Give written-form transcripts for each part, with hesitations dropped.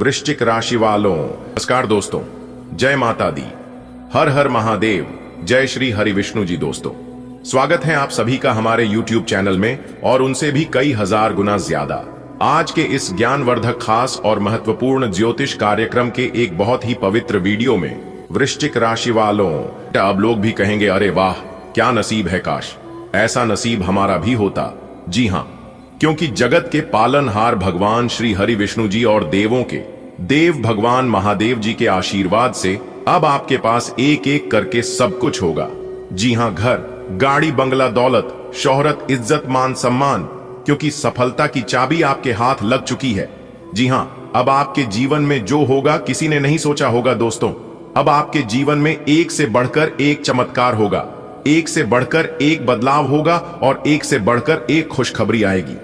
वृश्चिक राशि वालों, नमस्कार दोस्तों। जय माता दी, हर हर महादेव, जय श्री हरि विष्णु जी। दोस्तों, स्वागत है आप सभी का हमारे YouTube चैनल में और उनसे भी कई हजार गुना ज्यादा। आज के इस ज्ञानवर्धक, खास और महत्वपूर्ण ज्योतिष कार्यक्रम के एक बहुत ही पवित्र वीडियो में वृश्चिक राशि वालों, अब लोग भी कहेंगे अरे वाह क्या नसीब है, काश ऐसा नसीब हमारा भी होता। जी हाँ, क्योंकि जगत के पालनहार भगवान श्री हरि विष्णु जी और देवों के देव भगवान महादेव जी के आशीर्वाद से अब आपके पास एक एक करके सब कुछ होगा। जी हाँ, घर, गाड़ी, बंगला, दौलत, शोहरत, इज्जत, मान, सम्मान, क्योंकि सफलता की चाबी आपके हाथ लग चुकी है। जी हाँ, अब आपके जीवन में जो होगा किसी ने नहीं सोचा होगा। दोस्तों, अब आपके जीवन में एक से बढ़कर एक चमत्कार होगा, एक से बढ़कर एक बदलाव होगा और एक से बढ़कर एक खुशखबरी आएगी।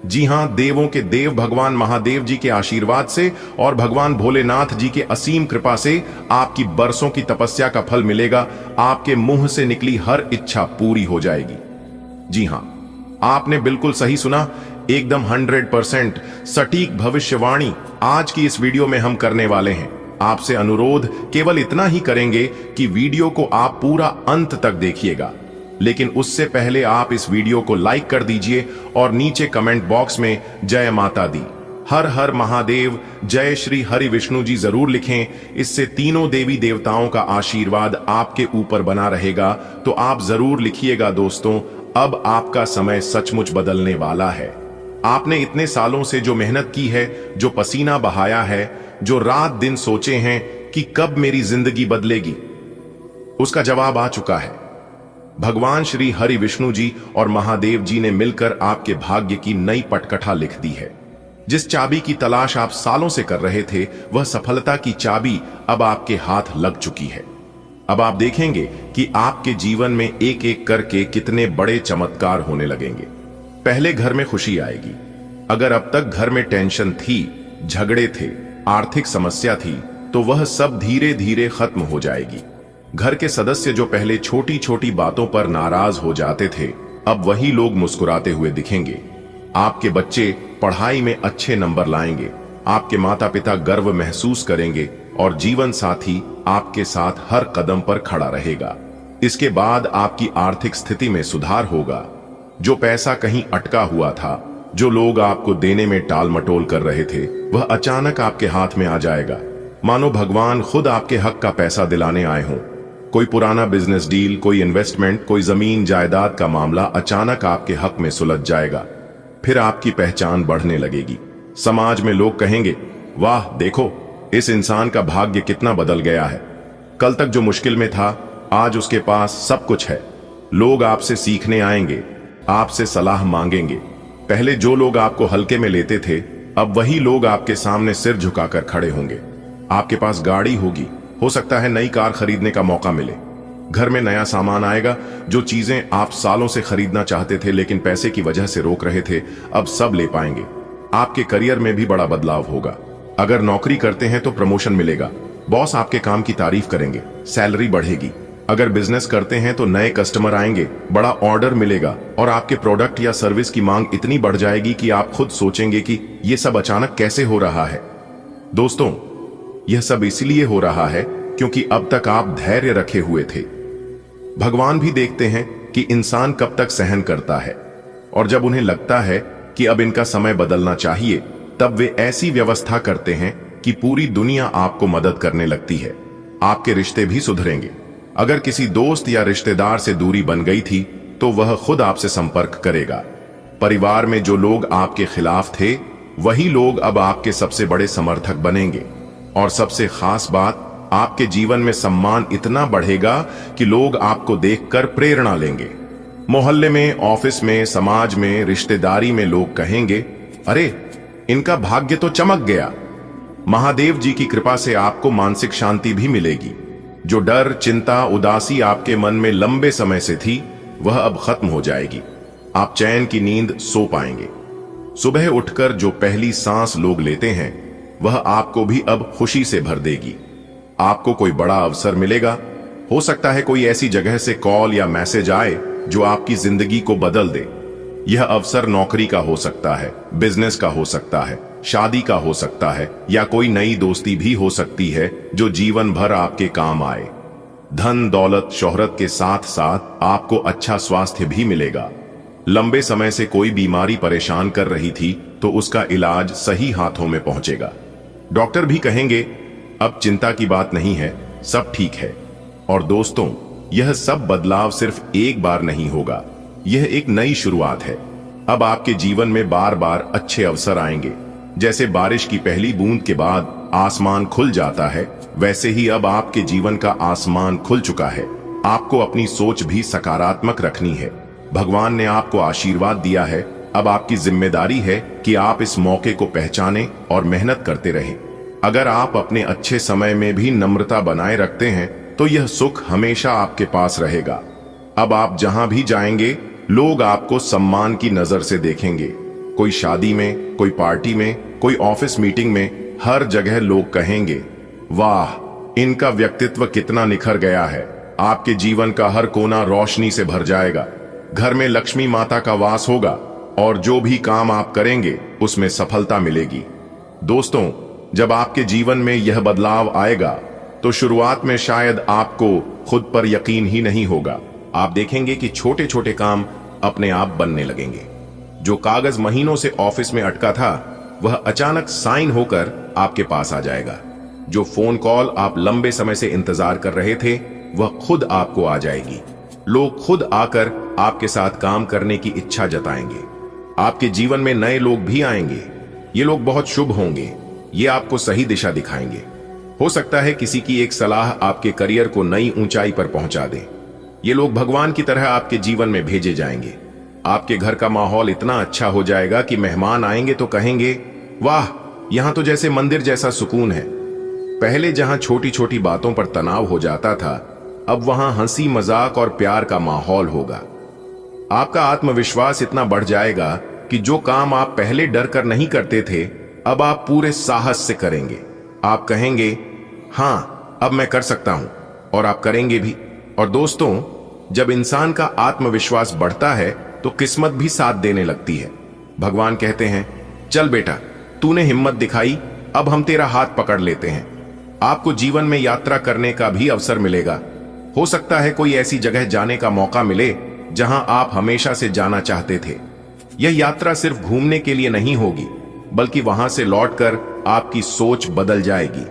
जी हां, देवों के देव भगवान महादेव जी के आशीर्वाद से और भगवान भोलेनाथ जी के असीम कृपा से आपकी बरसों की तपस्या का फल मिलेगा। आपके मुंह से निकली हर इच्छा पूरी हो जाएगी। जी हां, आपने बिल्कुल सही सुना, एकदम 100% सटीक भविष्यवाणी आज की इस वीडियो में हम करने वाले हैं। आपसे अनुरोध केवल इतना ही करेंगे कि वीडियो को आप पूरा अंत तक देखिएगा, लेकिन उससे पहले आप इस वीडियो को लाइक कर दीजिए और नीचे कमेंट बॉक्स में जय माता दी, हर हर महादेव, जय श्री हरि विष्णु जी जरूर लिखें। इससे तीनों देवी देवताओं का आशीर्वाद आपके ऊपर बना रहेगा। तो आप जरूर लिखिएगा दोस्तों, अब आपका समय सचमुच बदलने वाला है। आपने इतने सालों से जो मेहनत की है, जो पसीना बहाया है, जो रात दिन सोचे हैं कि कब मेरी जिंदगी बदलेगी, उसका जवाब आ चुका है। भगवान श्री हरि विष्णु जी और महादेव जी ने मिलकर आपके भाग्य की नई पटकथा लिख दी है। जिस चाबी की तलाश आप सालों से कर रहे थे, वह सफलता की चाबी अब आपके हाथ लग चुकी है। अब आप देखेंगे कि आपके जीवन में एक एक करके कितने बड़े चमत्कार होने लगेंगे। पहले घर में खुशी आएगी। अगर अब तक घर में टेंशन थी, झगड़े थे, आर्थिक समस्या थी, तो वह सब धीरे धीरे खत्म हो जाएगी। घर के सदस्य जो पहले छोटी छोटी बातों पर नाराज हो जाते थे, अब वही लोग मुस्कुराते हुए दिखेंगे। आपके बच्चे पढ़ाई में अच्छे नंबर लाएंगे, आपके माता पिता गर्व महसूस करेंगे और जीवन साथी आपके साथ हर कदम पर खड़ा रहेगा। इसके बाद आपकी आर्थिक स्थिति में सुधार होगा। जो पैसा कहीं अटका हुआ था, जो लोग आपको देने में टाल मटोल कर रहे थे, वह अचानक आपके हाथ में आ जाएगा, मानो भगवान खुद आपके हक का पैसा दिलाने आए हों। कोई पुराना बिजनेस डील, कोई इन्वेस्टमेंट, कोई जमीन जायदाद का मामला अचानक आपके हक में सुलझ जाएगा। फिर आपकी पहचान बढ़ने लगेगी। समाज में लोग कहेंगे, वाह देखो इस इंसान का भाग्य कितना बदल गया है। कल तक जो मुश्किल में था, आज उसके पास सब कुछ है। लोग आपसे सीखने आएंगे, आपसे सलाह मांगेंगे। पहले जो लोग आपको हल्के में लेते थे, अब वही लोग आपके सामने सिर झुकाकर खड़े होंगे। आपके पास गाड़ी होगी, हो सकता है नई कार खरीदने का मौका मिले। घर में नया सामान आएगा। जो चीजें आप सालों से खरीदना चाहते थे लेकिन पैसे की वजह से रोक रहे थे, अब सब ले पाएंगे। आपके करियर में भी बड़ा बदलाव होगा। अगर नौकरी करते हैं तो प्रमोशन मिलेगा, बॉस आपके काम की तारीफ करेंगे, सैलरी बढ़ेगी। अगर बिजनेस करते हैं तो नए कस्टमर आएंगे, बड़ा ऑर्डर मिलेगा और आपके प्रोडक्ट या सर्विस की मांग इतनी बढ़ जाएगी कि आप खुद सोचेंगे कि यह सब अचानक कैसे हो रहा है। दोस्तों, यह सब इसलिए हो रहा है क्योंकि अब तक आप धैर्य रखे हुए थे। भगवान भी देखते हैं कि इंसान कब तक सहन करता है, और जब उन्हें लगता है कि अब इनका समय बदलना चाहिए, तब वे ऐसी व्यवस्था करते हैं कि पूरी दुनिया आपको मदद करने लगती है। आपके रिश्ते भी सुधरेंगे। अगर किसी दोस्त या रिश्तेदार से दूरी बन गई थी, तो वह खुद आपसे संपर्क करेगा। परिवार में जो लोग आपके खिलाफ थे, वही लोग अब आपके सबसे बड़े समर्थक बनेंगे। और सबसे खास बात, आपके जीवन में सम्मान इतना बढ़ेगा कि लोग आपको देखकर प्रेरणा लेंगे। मोहल्ले में, ऑफिस में, समाज में, रिश्तेदारी में लोग कहेंगे, अरे इनका भाग्य तो चमक गया। महादेव जी की कृपा से आपको मानसिक शांति भी मिलेगी। जो डर, चिंता, उदासी आपके मन में लंबे समय से थी, वह अब खत्म हो जाएगी। आप चैन की नींद सो पाएंगे। सुबह उठकर जो पहली सांस लोग लेते हैं, वह आपको भी अब खुशी से भर देगी। आपको कोई बड़ा अवसर मिलेगा। हो सकता है कोई ऐसी जगह से कॉल या मैसेज आए जो आपकी जिंदगी को बदल दे। यह अवसर नौकरी का हो सकता है, बिजनेस का हो सकता है, शादी का हो सकता है या कोई नई दोस्ती भी हो सकती है जो जीवन भर आपके काम आए। धन दौलत शोहरत के साथ साथ आपको अच्छा स्वास्थ्य भी मिलेगा। लंबे समय से कोई बीमारी परेशान कर रही थी तो उसका इलाज सही हाथों में पहुंचेगा। डॉक्टर भी कहेंगे अब चिंता की बात नहीं है, सब ठीक है। और दोस्तों, यह सब बदलाव सिर्फ एक बार नहीं होगा, यह एक नई शुरुआत है। अब आपके जीवन में बार बार अच्छे अवसर आएंगे। जैसे बारिश की पहली बूंद के बाद आसमान खुल जाता है, वैसे ही अब आपके जीवन का आसमान खुल चुका है। आपको अपनी सोच भी सकारात्मक रखनी है। भगवान ने आपको आशीर्वाद दिया है, अब आपकी जिम्मेदारी है कि आप इस मौके को पहचानें और मेहनत करते रहें। अगर आप अपने अच्छे समय में भी नम्रता बनाए रखते हैं तो यह सुख हमेशा आपके पास रहेगा। अब आप जहां भी जाएंगे लोग आपको सम्मान की नजर से देखेंगे। कोई शादी में, कोई पार्टी में, कोई ऑफिस मीटिंग में, हर जगह लोग कहेंगे वाह, इनका व्यक्तित्व कितना निखर गया है। आपके जीवन का हर कोना रोशनी से भर जाएगा। घर में लक्ष्मी माता का वास होगा और जो भी काम आप करेंगे उसमें सफलता मिलेगी। दोस्तों, जब आपके जीवन में यह बदलाव आएगा तो शुरुआत में शायद आपको खुद पर यकीन ही नहीं होगा। आप देखेंगे कि छोटे छोटे काम अपने आप बनने लगेंगे। जो कागज महीनों से ऑफिस में अटका था वह अचानक साइन होकर आपके पास आ जाएगा। जो फोन कॉल आप लंबे समय से इंतजार कर रहे थे वह खुद आपको आ जाएगी। लोग खुद आकर आपके साथ काम करने की इच्छा जताएंगे। आपके जीवन में नए लोग भी आएंगे। ये लोग बहुत शुभ होंगे, ये आपको सही दिशा दिखाएंगे। हो सकता है किसी की एक सलाह आपके करियर को नई ऊंचाई पर पहुंचा दे। ये लोग भगवान की तरह आपके जीवन में भेजे जाएंगे। आपके घर का माहौल इतना अच्छा हो जाएगा कि मेहमान आएंगे तो कहेंगे वाह, यहां तो जैसे मंदिर जैसा सुकून है। पहले जहां छोटी छोटी बातों पर तनाव हो जाता था, अब वहां हंसी मजाक और प्यार का माहौल होगा। आपका आत्मविश्वास इतना बढ़ जाएगा कि जो काम आप पहले डर कर नहीं करते थे अब आप पूरे साहस से करेंगे। आप कहेंगे हां, अब मैं कर सकता हूं, और आप करेंगे भी। और दोस्तों, जब इंसान का आत्मविश्वास बढ़ता है तो किस्मत भी साथ देने लगती है। भगवान कहते हैं चल बेटा, तूने हिम्मत दिखाई, अब हम तेरा हाथ पकड़ लेते हैं। आपको जीवन में यात्रा करने का भी अवसर मिलेगा। हो सकता है कोई ऐसी जगह जाने का मौका मिले जहां आप हमेशा से जाना चाहते थे। यह यात्रा सिर्फ घूमने के लिए नहीं होगी, बल्कि वहां से लौटकर आपकी सोच बदल जाएगी।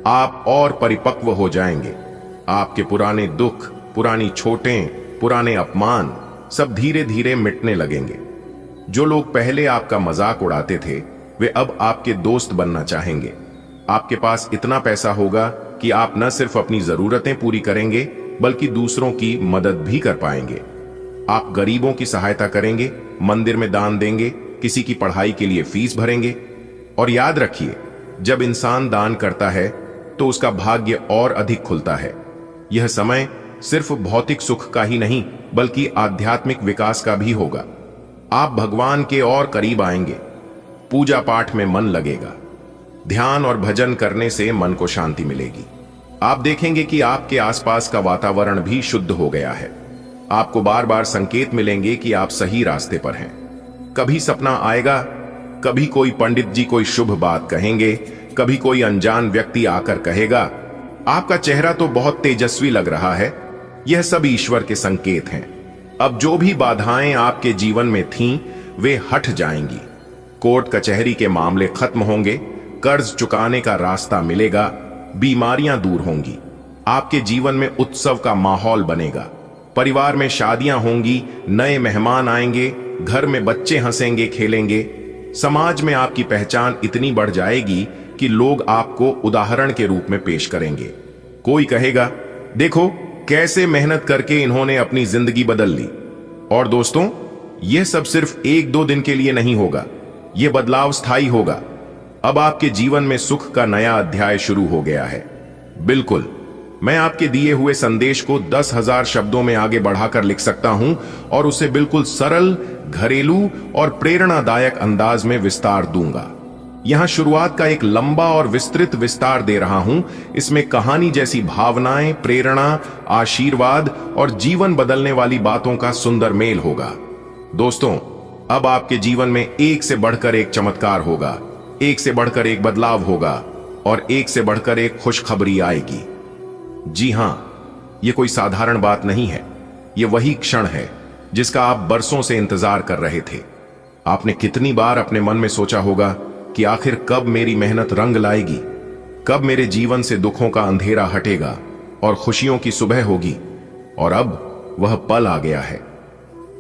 आप और परिपक्व हो जाएंगे। आपके पुराने दुख, पुरानी चोटें, पुराने अपमान सब धीरे धीरे मिटने लगेंगे। जो लोग पहले आपका मजाक उड़ाते थे वे अब आपके दोस्त बनना चाहेंगे। आपके पास इतना पैसा होगा कि आप न सिर्फ अपनी जरूरतें पूरी करेंगे बल्कि दूसरों की मदद भी कर पाएंगे। आप गरीबों की सहायता करेंगे, मंदिर में दान देंगे, किसी की पढ़ाई के लिए फीस भरेंगे। और याद रखिए, जब इंसान दान करता है तो उसका भाग्य और अधिक खुलता है। यह समय सिर्फ भौतिक सुख का ही नहीं बल्कि आध्यात्मिक विकास का भी होगा। आप भगवान के और करीब आएंगे। पूजा पाठ में मन लगेगा। ध्यान और भजन करने से मन को शांति मिलेगी। आप देखेंगे कि आपके आसपास का वातावरण भी शुद्ध हो गया है। आपको बार बार संकेत मिलेंगे कि आप सही रास्ते पर हैं। कभी सपना आएगा, कभी कोई पंडित जी कोई शुभ बात कहेंगे, कभी कोई अनजान व्यक्ति आकर कहेगा आपका चेहरा तो बहुत तेजस्वी लग रहा है। यह सब ईश्वर के संकेत हैं। अब जो भी बाधाएं आपके जीवन में थीं, वे हट जाएंगी। कोर्ट कचहरी के मामले खत्म होंगे, कर्ज चुकाने का रास्ता मिलेगा, बीमारियां दूर होंगी। आपके जीवन में उत्सव का माहौल बनेगा। परिवार में शादियां होंगी, नए मेहमान आएंगे, घर में बच्चे हंसेंगे खेलेंगे। समाज में आपकी पहचान इतनी बढ़ जाएगी कि लोग आपको उदाहरण के रूप में पेश करेंगे। कोई कहेगा देखो कैसे मेहनत करके इन्होंने अपनी जिंदगी बदल ली। और दोस्तों, यह सब सिर्फ एक दो दिन के लिए नहीं होगा, यह बदलाव स्थायी होगा। अब आपके जीवन में सुख का नया अध्याय शुरू हो गया है। बिल्कुल, मैं आपके दिए हुए संदेश को 10,000 शब्दों में आगे बढ़ाकर लिख सकता हूं और उसे बिल्कुल सरल, घरेलू और प्रेरणादायक अंदाज में विस्तार दूंगा। यहां शुरुआत का एक लंबा और विस्तृत विस्तार दे रहा हूं। इसमें कहानी जैसी भावनाएं, प्रेरणा, आशीर्वाद और जीवन बदलने वाली बातों का सुंदर मेल होगा। दोस्तों, अब आपके जीवन में एक से बढ़कर एक चमत्कार होगा। एक से बढ़कर एक बदलाव होगा और एक से बढ़कर एक खुशखबरी आएगी। जी हां, यह कोई साधारण बात नहीं है। यह वही क्षण है जिसका आप बरसों से इंतजार कर रहे थे। आपने कितनी बार अपने मन में सोचा होगा कि आखिर कब मेरी मेहनत रंग लाएगी, कब मेरे जीवन से दुखों का अंधेरा हटेगा और खुशियों की सुबह होगी। और अब वह पल आ गया है।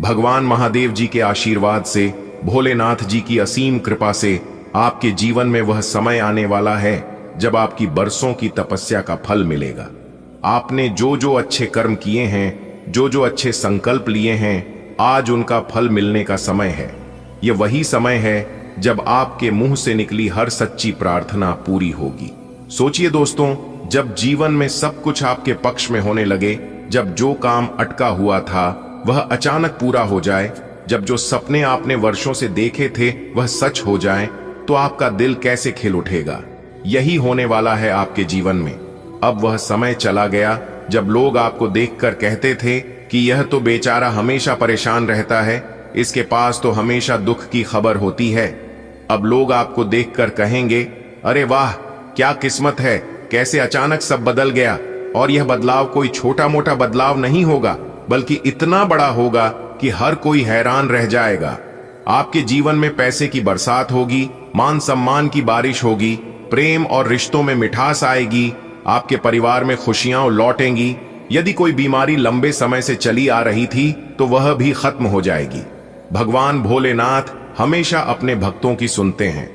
भगवान महादेव जी के आशीर्वाद से, भोलेनाथ जी की असीम कृपा से आपके जीवन में वह समय आने वाला है जब आपकी बरसों की तपस्या का फल मिलेगा। आपने जो जो अच्छे कर्म किए हैं, जो जो अच्छे संकल्प लिए हैं, आज उनका फल मिलने का समय है। यह वही समय है जब आपके मुंह से निकली हर सच्ची प्रार्थना पूरी होगी। सोचिए दोस्तों, जब जीवन में सब कुछ आपके पक्ष में होने लगे, जब जो काम अटका हुआ था वह अचानक पूरा हो जाए, जब जो सपने आपने वर्षों से देखे थे वह सच हो जाए, तो आपका दिल कैसे खिल उठेगा। यही होने वाला है आपके जीवन में। अब वह समय चला गया जब लोग आपको देखकर कहते थे कि यह तो बेचारा हमेशा परेशान रहता है, इसके पास तो हमेशा दुख की खबर होती है। अब लोग आपको देखकर कहेंगे, अरे वाह, क्या किस्मत है, कैसे अचानक सब बदल गया। और यह बदलाव कोई छोटा मोटा बदलाव नहीं होगा, बल्कि इतना बड़ा होगा कि हर कोई हैरान रह जाएगा। आपके जीवन में पैसे की बरसात होगी, मान सम्मान की बारिश होगी, प्रेम और रिश्तों में मिठास आएगी, आपके परिवार में खुशियां लौटेंगी। यदि कोई बीमारी लंबे समय से चली आ रही थी तो वह भी खत्म हो जाएगी। भगवान भोलेनाथ हमेशा अपने भक्तों की सुनते हैं।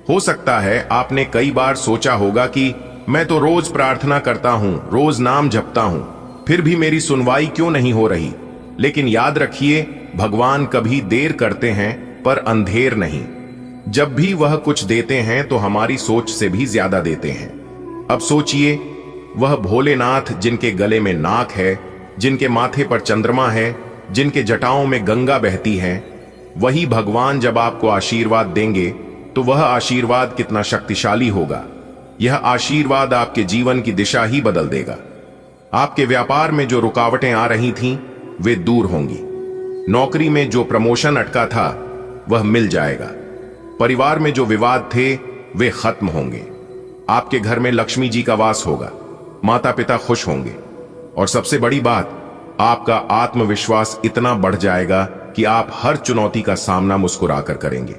हो सकता है आपने कई बार सोचा होगा कि मैं तो रोज प्रार्थना करता हूं, रोज नाम जपता हूं, फिर भी मेरी सुनवाई क्यों नहीं हो रही। लेकिन याद रखिए, भगवान कभी देर करते हैं पर अंधेर नहीं। जब भी वह कुछ देते हैं तो हमारी सोच से भी ज्यादा देते हैं। अब सोचिए, वह भोलेनाथ जिनके गले में नाक है, जिनके माथे पर चंद्रमा है, जिनके जटाओं में गंगा बहती है, वही भगवान जब आपको आशीर्वाद देंगे तो वह आशीर्वाद कितना शक्तिशाली होगा। यह आशीर्वाद आपके जीवन की दिशा ही बदल देगा। आपके व्यापार में जो रुकावटें आ रही थीं, वे दूर होंगी। नौकरी में जो प्रमोशन अटका था वह मिल जाएगा। परिवार में जो विवाद थे वे खत्म होंगे। आपके घर में लक्ष्मी जी का वास होगा, माता पिता खुश होंगे और सबसे बड़ी बात, आपका आत्मविश्वास इतना बढ़ जाएगा कि आप हर चुनौती का सामना मुस्कुराकर करेंगे।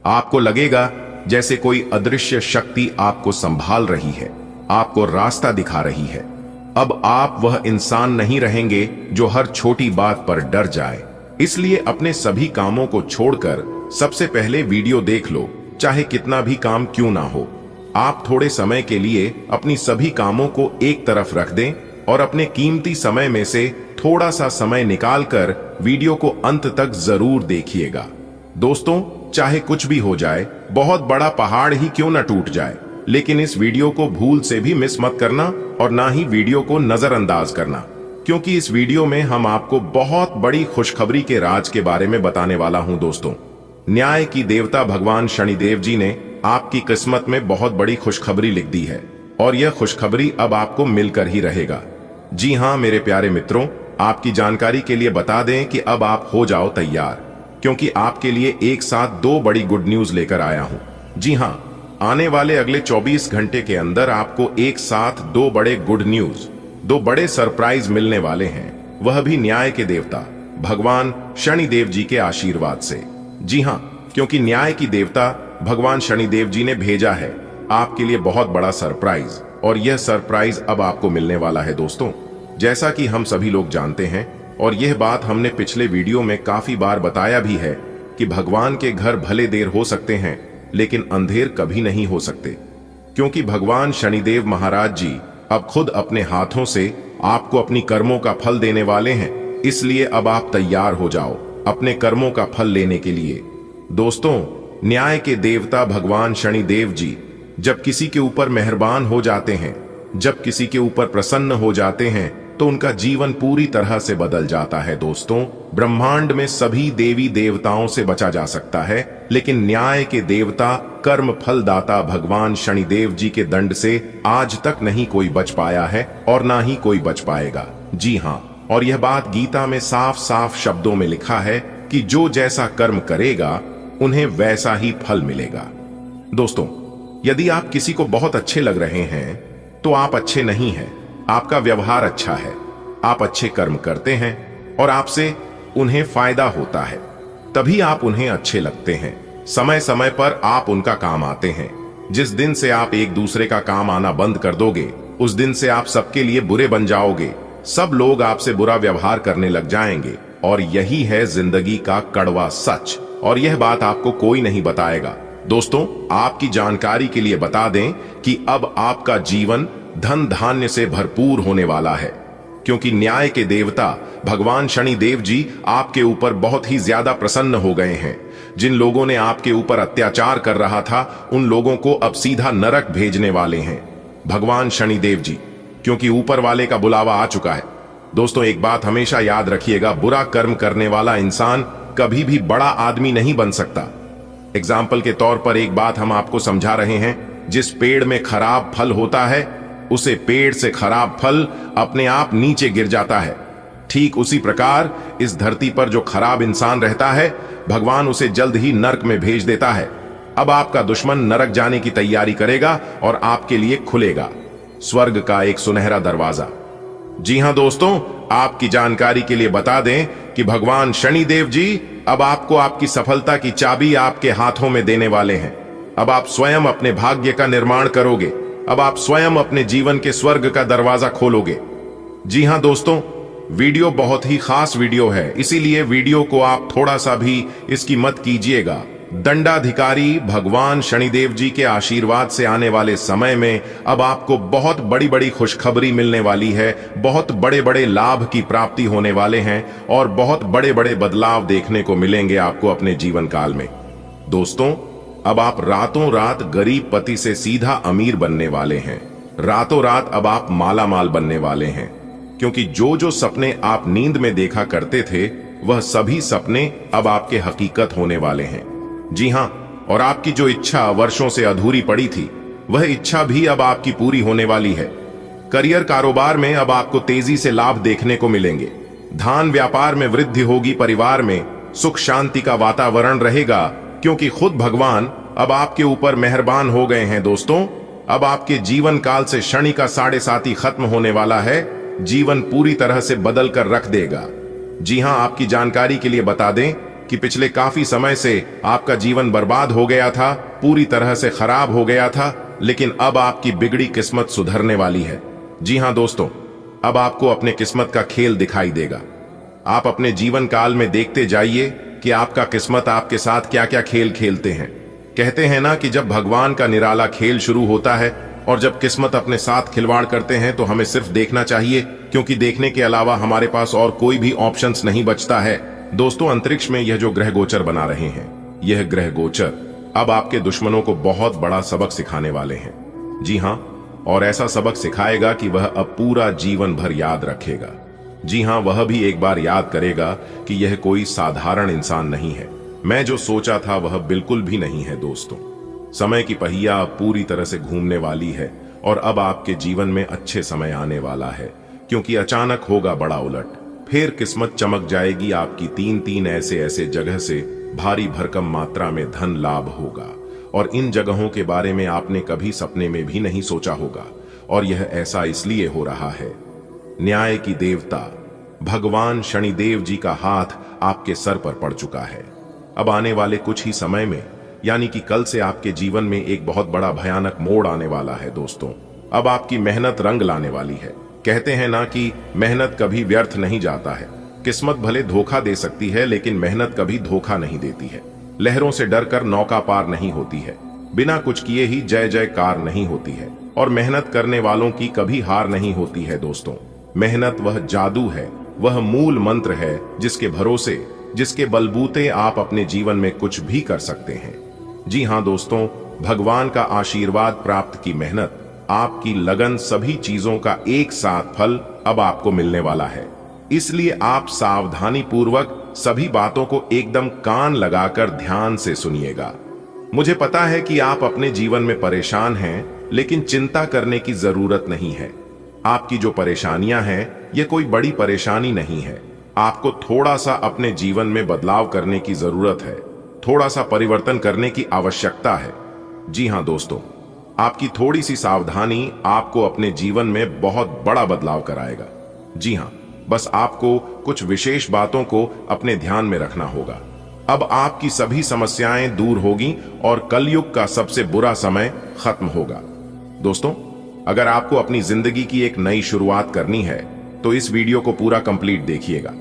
आपको लगेगा जैसे कोई अदृश्य शक्ति आपको संभाल रही है, आपको रास्ता दिखा रही है। अब आप वह इंसान नहीं रहेंगे जो हर छोटी बात पर डर जाए। इसलिए अपने सभी कामों को छोड़कर सबसे पहले वीडियो देख लो, चाहे कितना भी काम क्यों ना हो। आप थोड़े समय के लिए अपनी सभी कामों को एक तरफ रख दें और अपने कीमती समय में से थोड़ा सा समय निकालकर वीडियो को अंत तक जरूर देखिएगा। दोस्तों, चाहे कुछ भी हो जाए, बहुत बड़ा पहाड़ ही क्यों न टूट जाए, लेकिन इस वीडियो को भूल से भी मिस मत करना और ना ही वीडियो को नजरअंदाज करना, क्योंकि इस वीडियो में हम आपको बहुत बड़ी खुशखबरी के राज के बारे में बताने वाला हूं। दोस्तों, न्याय की देवता भगवान शनिदेव जी ने आपकी किस्मत में बहुत बड़ी खुशखबरी लिख दी है और यह खुशखबरी अब आपको मिलकर ही रहेगा। जी हां मेरे प्यारे मित्रों, आपकी जानकारी के लिए बता दें कि अब आप हो जाओ तैयार, क्योंकि आपके लिए एक साथ दो बड़ी गुड न्यूज लेकर आया हूं। जी हां, आने वाले अगले 24 घंटे के अंदर आपको एक साथ दो बड़े गुड न्यूज, दो बड़े सरप्राइज मिलने वाले हैं, वह भी न्याय के देवता भगवान शनिदेव जी के आशीर्वाद से। जी हां, क्योंकि न्याय की देवता भगवान शनिदेव जी ने भेजा है आपके लिए बहुत बड़ा सरप्राइज, और यह सरप्राइज अब आपको मिलने वाला है। दोस्तों, जैसा कि हम सभी लोग जानते हैं और यह बात हमने पिछले वीडियो में काफी बार बताया भी है कि भगवान के घर भले देर हो सकते हैं लेकिन अंधेर कभी नहीं हो सकते, क्योंकि भगवान शनिदेव महाराज जी अब खुद अपने हाथों से आपको अपनी कर्मों का फल देने वाले हैं। इसलिए अब आप तैयार हो जाओ अपने कर्मों का फल लेने के लिए। दोस्तों, न्याय के देवता भगवान शनिदेव जी जब किसी के ऊपर मेहरबान हो जाते हैं, जब किसी के ऊपर प्रसन्न हो जाते हैं, तो उनका जीवन पूरी तरह से बदल जाता है। दोस्तों, ब्रह्मांड में सभी देवी देवताओं से बचा जा सकता है, लेकिन न्याय के देवता कर्म फल दाता भगवान शनिदेव जी के दंड से आज तक नहीं कोई बच पाया है और ना ही कोई बच पाएगा। जी हां, और यह बात गीता में साफ साफ शब्दों में लिखा है कि जो जैसा कर्म करेगा उन्हें वैसा ही फल मिलेगा। दोस्तों, यदि आप किसी को बहुत अच्छे लग रहे हैं तो आप अच्छे नहीं हैं। आपका व्यवहार अच्छा है, आप अच्छे कर्म करते हैं और आपसे उन्हें फायदा होता है, तभी आप उन्हें अच्छे लगते हैं। समय समय पर आप उनका काम आते हैं। जिस दिन से आप एक दूसरे का काम आना बंद कर दोगे, उस दिन से आप सबके लिए बुरे बन जाओगे। सब लोग आपसे बुरा व्यवहार करने लग जाएंगे और यही है जिंदगी का कड़वा सच। और यह बात आपको कोई नहीं बताएगा। दोस्तों, आपकी जानकारी के लिए बता दें कि अब आपका जीवन धन धान्य से भरपूर होने वाला है, क्योंकि न्याय के देवता भगवान शनिदेव जी आपके ऊपर बहुत ही ज्यादा प्रसन्न हो गए हैं। जिन लोगों ने आपके ऊपर अत्याचार कर रहा था, उन लोगों को अब सीधा नरक भेजने वाले हैं भगवान शनिदेव जी, क्योंकि ऊपर वाले का बुलावा आ चुका है। दोस्तों, एक बात हमेशा याद रखिएगा, बुरा कर्म करने वाला इंसान कभी भी बड़ा आदमी नहीं बन सकता। एग्जाम्पल के तौर पर एक बात हम आपको समझा रहे हैं, जिस पेड़ में खराब फल होता है, उसे पेड़ से खराब फल अपने आप नीचे गिर जाता है। ठीक उसी प्रकार इस धरती पर जो खराब इंसान रहता है, भगवान उसे जल्द ही नरक में भेज देता है। अब आपका दुश्मन नरक जाने की तैयारी करेगा और आपके लिए खुलेगा स्वर्ग का एक सुनहरा दरवाजा। जी हां दोस्तों, आपकी जानकारी के लिए बता दें कि भगवान शनिदेव जी अब आपको आपकी सफलता की चाबी आपके हाथों में देने वाले हैं। अब आप स्वयं अपने भाग्य का निर्माण करोगे। अब आप स्वयं अपने जीवन के स्वर्ग का दरवाजा खोलोगे। जी हां दोस्तों, वीडियो बहुत ही खास वीडियो है, इसीलिए वीडियो को आप थोड़ा सा भी इसकी मत कीजिएगा। दंडाधिकारी भगवान शनिदेव जी के आशीर्वाद से आने वाले समय में अब आपको बहुत बड़ी बड़ी खुशखबरी मिलने वाली है, बहुत बड़े बड़े लाभ की प्राप्ति होने वाले हैं और बहुत बड़े बड़े बदलाव देखने को मिलेंगे आपको अपने जीवन काल में। दोस्तों, अब आप रातों रात गरीब पति से सीधा अमीर बनने वाले हैं। रातों रात अब आप माला माल बनने वाले हैं, क्योंकि जो जो सपने आप नींद में देखा करते थे, वह सभी सपने अब आपके हकीकत होने वाले हैं। जी हां, और आपकी जो इच्छा वर्षों से अधूरी पड़ी थी, वह इच्छा भी अब आपकी पूरी होने वाली है। करियर कारोबार में अब आपको तेजी से लाभ देखने को मिलेंगे। धान व्यापार में वृद्धि होगी। परिवार में सुख शांति का वातावरण रहेगा, क्योंकि खुद भगवान अब आपके ऊपर मेहरबान हो गए हैं। दोस्तों, अब आपके जीवन काल से शनि का 7.5 खत्म होने वाला है। जीवन पूरी तरह से बदल कर रख देगा। जी हां, आपकी जानकारी के लिए बता दें कि पिछले काफी समय से आपका जीवन बर्बाद हो गया था, पूरी तरह से खराब हो गया था, लेकिन अब आपकी बिगड़ी किस्मत सुधरने वाली है। जी हां दोस्तों, अब आपको अपने किस्मत का खेल दिखाई देगा। आप अपने जीवन काल में देखते जाइए कि आपका किस्मत आपके साथ क्या क्या खेल खेलते हैं। कहते हैं ना कि जब भगवान का निराला खेल शुरू होता है और जब किस्मत अपने साथ खिलवाड़ करते हैं, तो हमें सिर्फ देखना चाहिए, क्योंकि देखने के अलावा हमारे पास और कोई भी ऑप्शंस नहीं बचता है। दोस्तों, अंतरिक्ष में यह जो ग्रह गोचर बना रहे हैं, यह ग्रह गोचर अब आपके दुश्मनों को बहुत बड़ा सबक सिखाने वाले हैं। जी हां, और ऐसा सबक सिखाएगा कि वह अब पूरा जीवन भर याद रखेगा। जी हां, वह भी एक बार याद करेगा कि यह कोई साधारण इंसान नहीं है। मैं जो सोचा था वह बिल्कुल भी नहीं है। दोस्तों, समय की पहिया अब पूरी तरह से घूमने वाली है और अब आपके जीवन में अच्छे समय आने वाला है, क्योंकि अचानक होगा बड़ा उलट। फिर किस्मत चमक जाएगी आपकी। 3-3 ऐसे जगह से भारी भरकम मात्रा में धन लाभ होगा, और इन जगहों के बारे में आपने कभी सपने में भी नहीं सोचा होगा। और यह ऐसा इसलिए हो रहा है, न्याय की देवता भगवान शनिदेव जी का हाथ आपके सर पर पड़ चुका है। अब आने वाले कुछ ही समय में, यानी कि कल से, आपके जीवन में एक बहुत बड़ा भयानक मोड़ आने वाला है। दोस्तों, अब आपकी मेहनत रंग लाने वाली है। कहते हैं ना कि मेहनत कभी व्यर्थ नहीं जाता है। किस्मत भले धोखा दे सकती है, लेकिन मेहनत कभी धोखा नहीं देती है। लहरों से डरकर नौका पार नहीं होती है। बिना कुछ किए ही जय जयकार नहीं होती है, और मेहनत करने वालों की कभी हार नहीं होती है। दोस्तों, मेहनत वह जादू है, वह मूल मंत्र है, जिसके भरोसे, जिसके बलबूते आप अपने जीवन में कुछ भी कर सकते हैं। जी हां दोस्तों, भगवान का आशीर्वाद प्राप्त की मेहनत, आपकी लगन, सभी चीजों का एक साथ फल अब आपको मिलने वाला है। इसलिए आप सावधानी पूर्वक सभी बातों को एकदम कान लगाकर ध्यान से सुनिएगा। मुझे पता है कि आप अपने जीवन में परेशान हैं, लेकिन चिंता करने की जरूरत नहीं है। आपकी जो परेशानियां हैं, ये कोई बड़ी परेशानी नहीं है। आपको थोड़ा सा अपने जीवन में बदलाव करने की जरूरत है, थोड़ा सा परिवर्तन करने की आवश्यकता है। जी हां दोस्तों, आपकी थोड़ी सी सावधानी आपको अपने जीवन में बहुत बड़ा बदलाव कराएगा। जी हां, बस आपको कुछ विशेष बातों को अपने ध्यान में रखना होगा। अब आपकी सभी समस्याएं दूर होगी और कलयुग का सबसे बुरा समय खत्म होगा। दोस्तों, अगर आपको अपनी जिंदगी की एक नई शुरुआत करनी है तो इस वीडियो को पूरा कंप्लीट देखिएगा।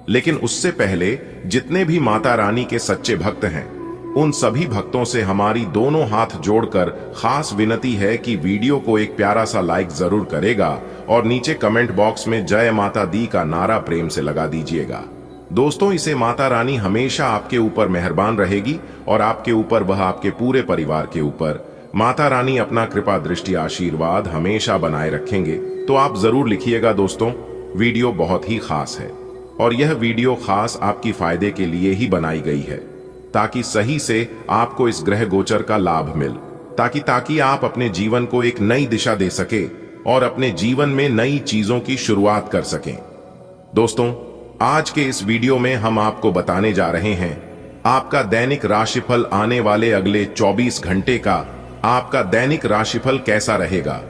लेकिन उससे पहले जितने भी माता रानी के सच्चे भक्त हैं, उन सभी भक्तों से हमारी दोनों हाथ जोड़कर खास विनती है कि वीडियो को एक प्यारा सा लाइक जरूर करेगा और नीचे कमेंट बॉक्स में जय माता दी का नारा प्रेम से लगा दीजिएगा। दोस्तों, इसे माता रानी हमेशा आपके ऊपर मेहरबान रहेगी और आपके ऊपर, वह आपके पूरे परिवार के ऊपर माता रानी अपना कृपा दृष्टि आशीर्वाद हमेशा बनाए रखेंगे। तो आप जरूर लिखिएगा दोस्तों, वीडियो बहुत ही खास है और यह वीडियो खास आपकी फायदे के लिए ही बनाई गई है, ताकि सही से आपको इस ग्रह गोचर का लाभ मिल, ताकि आप अपने जीवन को एक नई दिशा दे सके और अपने जीवन में नई चीजों की शुरुआत कर सकें। दोस्तों, आज के इस वीडियो में हम आपको बताने जा रहे हैं आपका दैनिक राशिफल आने वाले अगले 24 घंटे का आपका दैनिक राशिफल कैसा रहेगा,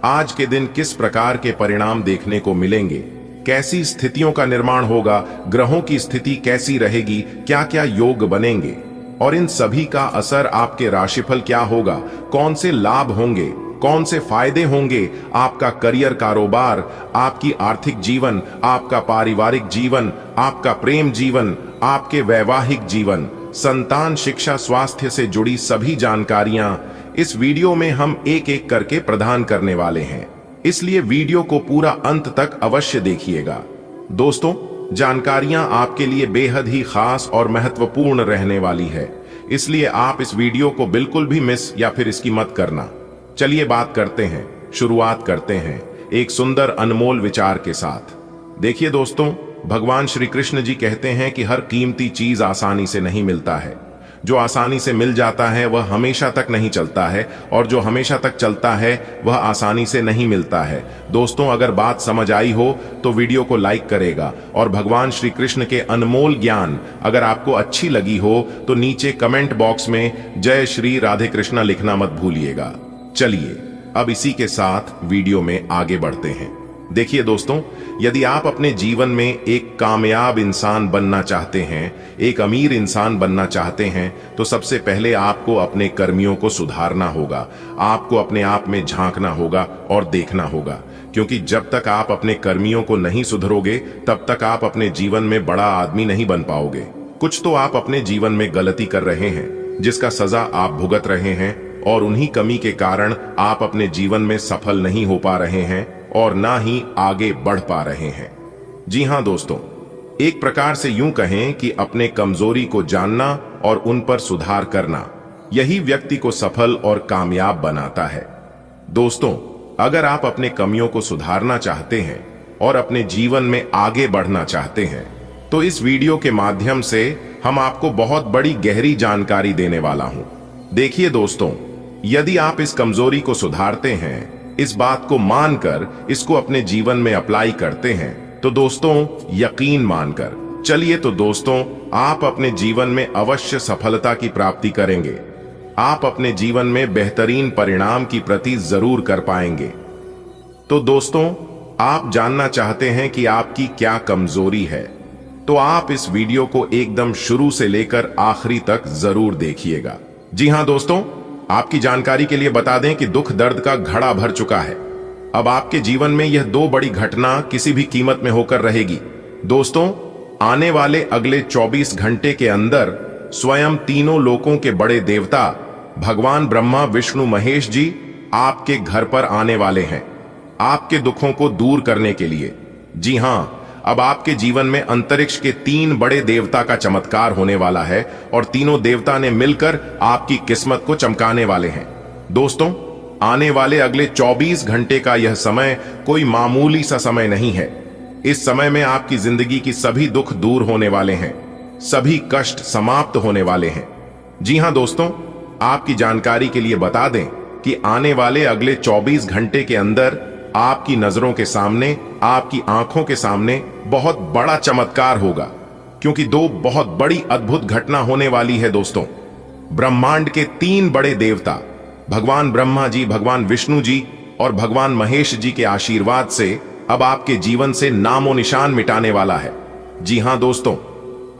आज के दिन किस प्रकार के परिणाम देखने को मिलेंगे, कैसी स्थितियों का निर्माण होगा, ग्रहों की स्थिति कैसी रहेगी, क्या क्या योग बनेंगे और इन सभी का असर आपके राशिफल क्या होगा, कौन से लाभ होंगे, कौन से फायदे होंगे, आपका करियर कारोबार, आपकी आर्थिक जीवन, आपका पारिवारिक जीवन, आपका प्रेम जीवन, आपके वैवाहिक जीवन, संतान, शिक्षा, स्वास्थ्य से जुड़ी सभी जानकारियां इस वीडियो में हम एक एक करके प्रदान करने वाले हैं। इसलिए वीडियो को पूरा अंत तक अवश्य देखिएगा। दोस्तों, जानकारियां आपके लिए बेहद ही खास और महत्वपूर्ण रहने वाली है, इसलिए आप इस वीडियो को बिल्कुल भी मिस या फिर इसकी मत करना। चलिए बात करते हैं, शुरुआत करते हैं एक सुंदर अनमोल विचार के साथ। देखिए दोस्तों, भगवान श्री कृष्ण जी कहते हैं कि हर कीमती चीज आसानी से नहीं मिलता है। जो आसानी से मिल जाता है वह हमेशा तक नहीं चलता है और जो हमेशा तक चलता है वह आसानी से नहीं मिलता है। दोस्तों, अगर बात समझ आई हो तो वीडियो को लाइक करेगा और भगवान श्री कृष्ण के अनमोल ज्ञान अगर आपको अच्छी लगी हो तो नीचे कमेंट बॉक्स में जय श्री राधे कृष्णा लिखना मत भूलिएगा। चलिए अब इसी के साथ वीडियो में आगे बढ़ते हैं। देखिए दोस्तों, यदि आप अपने जीवन में एक कामयाब इंसान बनना चाहते हैं, एक अमीर इंसान बनना चाहते हैं, तो सबसे पहले आपको अपने कर्मियों को सुधारना होगा। आपको अपने आप में झांकना होगा और देखना होगा, क्योंकि जब तक आप अपने कर्मियों को नहीं सुधरोगे तब तक आप अपने जीवन में बड़ा आदमी नहीं बन पाओगे। कुछ तो आप अपने जीवन में गलती कर रहे हैं जिसका सजा आप भुगत रहे हैं और उन्हीं कमी के कारण आप अपने जीवन में सफल नहीं हो पा रहे हैं और ना ही आगे बढ़ पा रहे हैं। जी हां दोस्तों, एक प्रकार से यूं कहें कि अपने कमजोरी को जानना और उन पर सुधार करना, यही व्यक्ति को सफल और कामयाब बनाता है। दोस्तों, अगर आप अपने कमियों को सुधारना चाहते हैं और अपने जीवन में आगे बढ़ना चाहते हैं तो इस वीडियो के माध्यम से हम आपको बहुत बड़ी गहरी जानकारी देने वाला हूं। देखिए दोस्तों, यदि आप इस कमजोरी को सुधारते हैं, इस बात को मानकर इसको अपने जीवन में अप्लाई करते हैं, तो दोस्तों यकीन मानकर चलिए तो दोस्तों आप अपने जीवन में अवश्य सफलता की प्राप्ति करेंगे। आप अपने जीवन में बेहतरीन परिणाम की प्रति जरूर कर पाएंगे। तो दोस्तों, आप जानना चाहते हैं कि आपकी क्या कमजोरी है, तो आप इस वीडियो को एकदम शुरू से लेकर आखिरी तक जरूर देखिएगा। जी हां दोस्तों, आपकी जानकारी के लिए बता दें कि दुख दर्द का घड़ा भर चुका है। अब आपके जीवन में यह दो बड़ी घटना किसी भी कीमत में होकर रहेगी। दोस्तों, आने वाले अगले 24 घंटे के अंदर स्वयं तीनों लोकों के बड़े देवता भगवान ब्रह्मा, विष्णु, महेश जी आपके घर पर आने वाले हैं आपके दुखों को दूर करने के लिए। जी हां, अब आपके जीवन में अंतरिक्ष के 3 बड़े देवता का चमत्कार होने वाला है और तीनों देवता ने मिलकर आपकी किस्मत को चमकाने वाले हैं। दोस्तों, आने वाले अगले 24 घंटे का यह समय कोई मामूली सा समय नहीं है। इस समय में आपकी जिंदगी की सभी दुख दूर होने वाले हैं, सभी कष्ट समाप्त होने वाले हैं। जी हां दोस्तों, आपकी जानकारी के लिए बता दें कि आने वाले अगले 24 घंटे के अंदर आपकी नजरों के सामने, आपकी आंखों के सामने बहुत बड़ा चमत्कार होगा, क्योंकि 2 बहुत बड़ी अद्भुत घटना होने वाली है। दोस्तों, ब्रह्मांड के 3 बड़े देवता भगवान ब्रह्मा जी, भगवान विष्णु जी और भगवान महेश जी के आशीर्वाद से अब आपके जीवन से नामो निशान मिटाने वाला है। जी हां दोस्तों,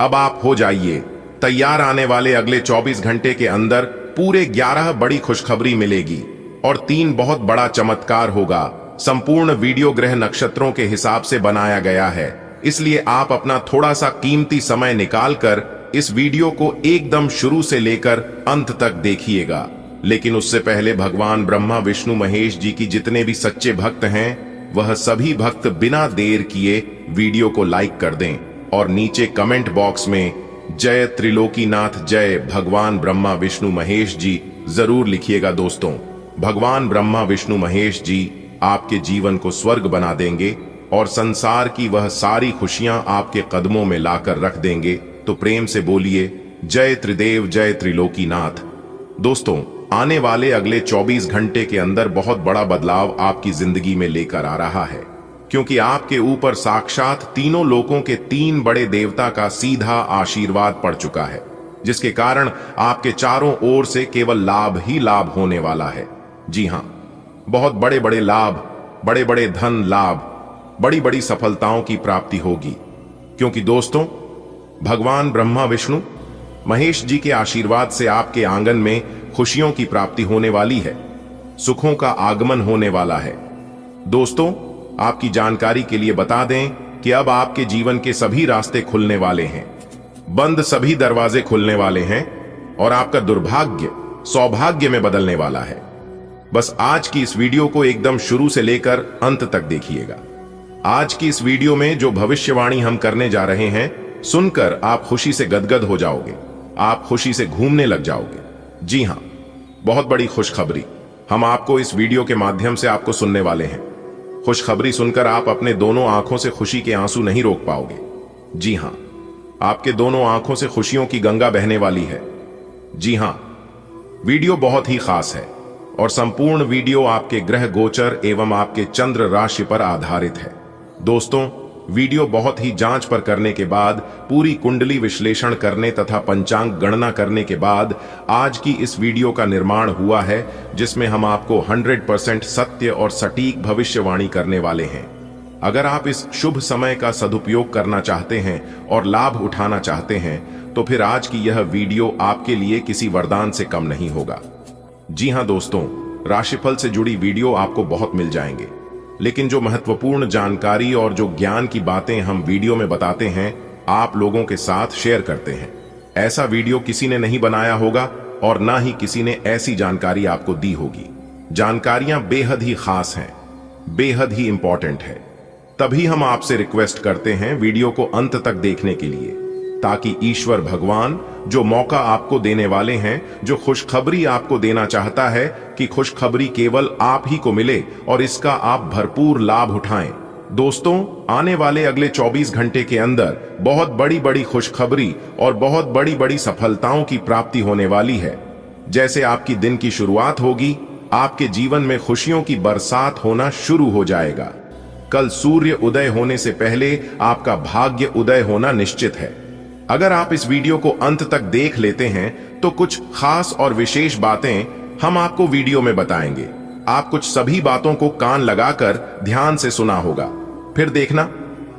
अब आप हो जाइए तैयार। आने वाले अगले 24 घंटे के अंदर पूरे 11 बड़ी खुशखबरी मिलेगी और 3 बहुत बड़ा चमत्कार होगा। संपूर्ण वीडियो ग्रह नक्षत्रों के हिसाब से बनाया गया है, इसलिए आप अपना थोड़ा सा कीमती समय निकालकर इस वीडियो को एकदम शुरू से लेकर अंत तक देखिएगा। लेकिन उससे पहले भगवान ब्रह्मा विष्णु महेश जी की जितने भी सच्चे भक्त हैं, वह सभी भक्त बिना देर किए वीडियो को लाइक कर दें और नीचे कमेंट बॉक्स में जय त्रिलोकीनाथ, जय भगवान ब्रह्मा विष्णु महेश जी जरूर लिखिएगा। दोस्तों, भगवान ब्रह्मा विष्णु महेश जी आपके जीवन को स्वर्ग बना देंगे और संसार की वह सारी खुशियां आपके कदमों में लाकर रख देंगे। तो प्रेम से बोलिए जय त्रिदेव, जय त्रिलोकीनाथ। दोस्तों, आने वाले अगले 24 घंटे के अंदर बहुत बड़ा बदलाव आपकी जिंदगी में लेकर आ रहा है, क्योंकि आपके ऊपर साक्षात तीनों लोकों के 3 बड़े देवता का सीधा आशीर्वाद पड़ चुका है, जिसके कारण आपके चारों ओर से केवल लाभ ही लाभ होने वाला है। जी हां, बहुत बड़े बड़े लाभ, बड़े बड़े धन लाभ, बड़ी बड़ी सफलताओं की प्राप्ति होगी, क्योंकि दोस्तों भगवान ब्रह्मा विष्णु महेश जी के आशीर्वाद से आपके आंगन में खुशियों की प्राप्ति होने वाली है, सुखों का आगमन होने वाला है। दोस्तों, आपकी जानकारी के लिए बता दें कि अब आपके जीवन के सभी रास्ते खुलने वाले हैं, बंद सभी दरवाजे खुलने वाले हैं और आपका दुर्भाग्य सौभाग्य में बदलने वाला है। बस आज की इस वीडियो को एकदम शुरू से लेकर अंत तक देखिएगा। आज की इस वीडियो में जो भविष्यवाणी हम करने जा रहे हैं, सुनकर आप खुशी से गदगद हो जाओगे, आप खुशी से घूमने लग जाओगे। जी हां, बहुत बड़ी खुशखबरी हम आपको इस वीडियो के माध्यम से आपको सुनने वाले हैं। खुशखबरी सुनकर आप अपने दोनों आंखों से खुशी के आंसू नहीं रोक पाओगे। जी हां, आपके दोनों आंखों से खुशियों की गंगा बहने वाली है। जी हां, वीडियो बहुत ही खास है और संपूर्ण वीडियो आपके ग्रह गोचर एवं आपके चंद्र राशि पर आधारित है। दोस्तों, वीडियो बहुत ही जांच पर करने के बाद, पूरी कुंडली विश्लेषण करने तथा पंचांग गणना करने के बाद आज की इस वीडियो का निर्माण हुआ है, जिसमें हम आपको 100% सत्य और सटीक भविष्यवाणी करने वाले हैं। अगर आप इस शुभ समय का सदुपयोग करना चाहते हैं और लाभ उठाना चाहते हैं, तो फिर आज की यह वीडियो आपके लिए किसी वरदान से कम नहीं होगा। जी हां दोस्तों, राशिफल से जुड़ी वीडियो आपको बहुत मिल जाएंगे, लेकिन जो महत्वपूर्ण जानकारी और जो ज्ञान की बातें हम वीडियो में बताते हैं, आप लोगों के साथ शेयर करते हैं, ऐसा वीडियो किसी ने नहीं बनाया होगा और ना ही किसी ने ऐसी जानकारी आपको दी होगी। जानकारियां बेहद ही खास हैं, बेहद ही इंपॉर्टेंट है। तभी हम आपसे रिक्वेस्ट करते हैं वीडियो को अंत तक देखने के लिए, ताकि ईश्वर भगवान जो मौका आपको देने वाले हैं, जो खुशखबरी आपको देना चाहता है कि खुशखबरी केवल आप ही को मिले और इसका आप भरपूर लाभ उठाएं। दोस्तों, आने वाले अगले 24 घंटे के अंदर बहुत बड़ी बड़ी खुशखबरी और बहुत बड़ी बड़ी सफलताओं की प्राप्ति होने वाली है। जैसे आपकी दिन की शुरुआत होगी, आपके जीवन में खुशियों की बरसात होना शुरू हो जाएगा। कल सूर्य उदय होने से पहले आपका भाग्य उदय होना निश्चित है। अगर आप इस वीडियो को अंत तक देख लेते हैं तो कुछ खास और विशेष बातें हम आपको वीडियो में बताएंगे। आप कुछ सभी बातों को कान लगाकर ध्यान से सुना होगा, फिर देखना।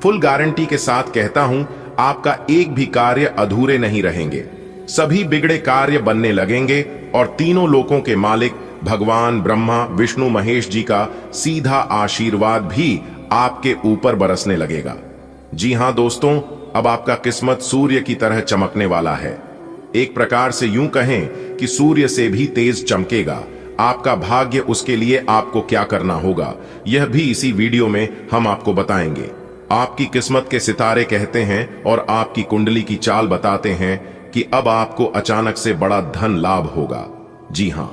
फुल गारंटी के साथ कहता हूं, आपका एक भी कार्य अधूरे नहीं रहेंगे, सभी बिगड़े कार्य बनने लगेंगे और तीनों लोकों के मालिक भगवान ब्रह्मा विष्णु महेश जी का सीधा आशीर्वाद भी आपके ऊपर बरसने लगेगा। जी हां दोस्तों, अब आपका किस्मत सूर्य की तरह चमकने वाला है। एक प्रकार से यूं कहें कि सूर्य से भी तेज चमकेगा। आपका भाग्य, उसके लिए आपको क्या करना होगा, यह भी इसी वीडियो में हम आपको बताएंगे। आपकी किस्मत के सितारे कहते हैं और आपकी कुंडली की चाल बताते हैं कि अब आपको अचानक से बड़ा धन लाभ होगा। जी हां,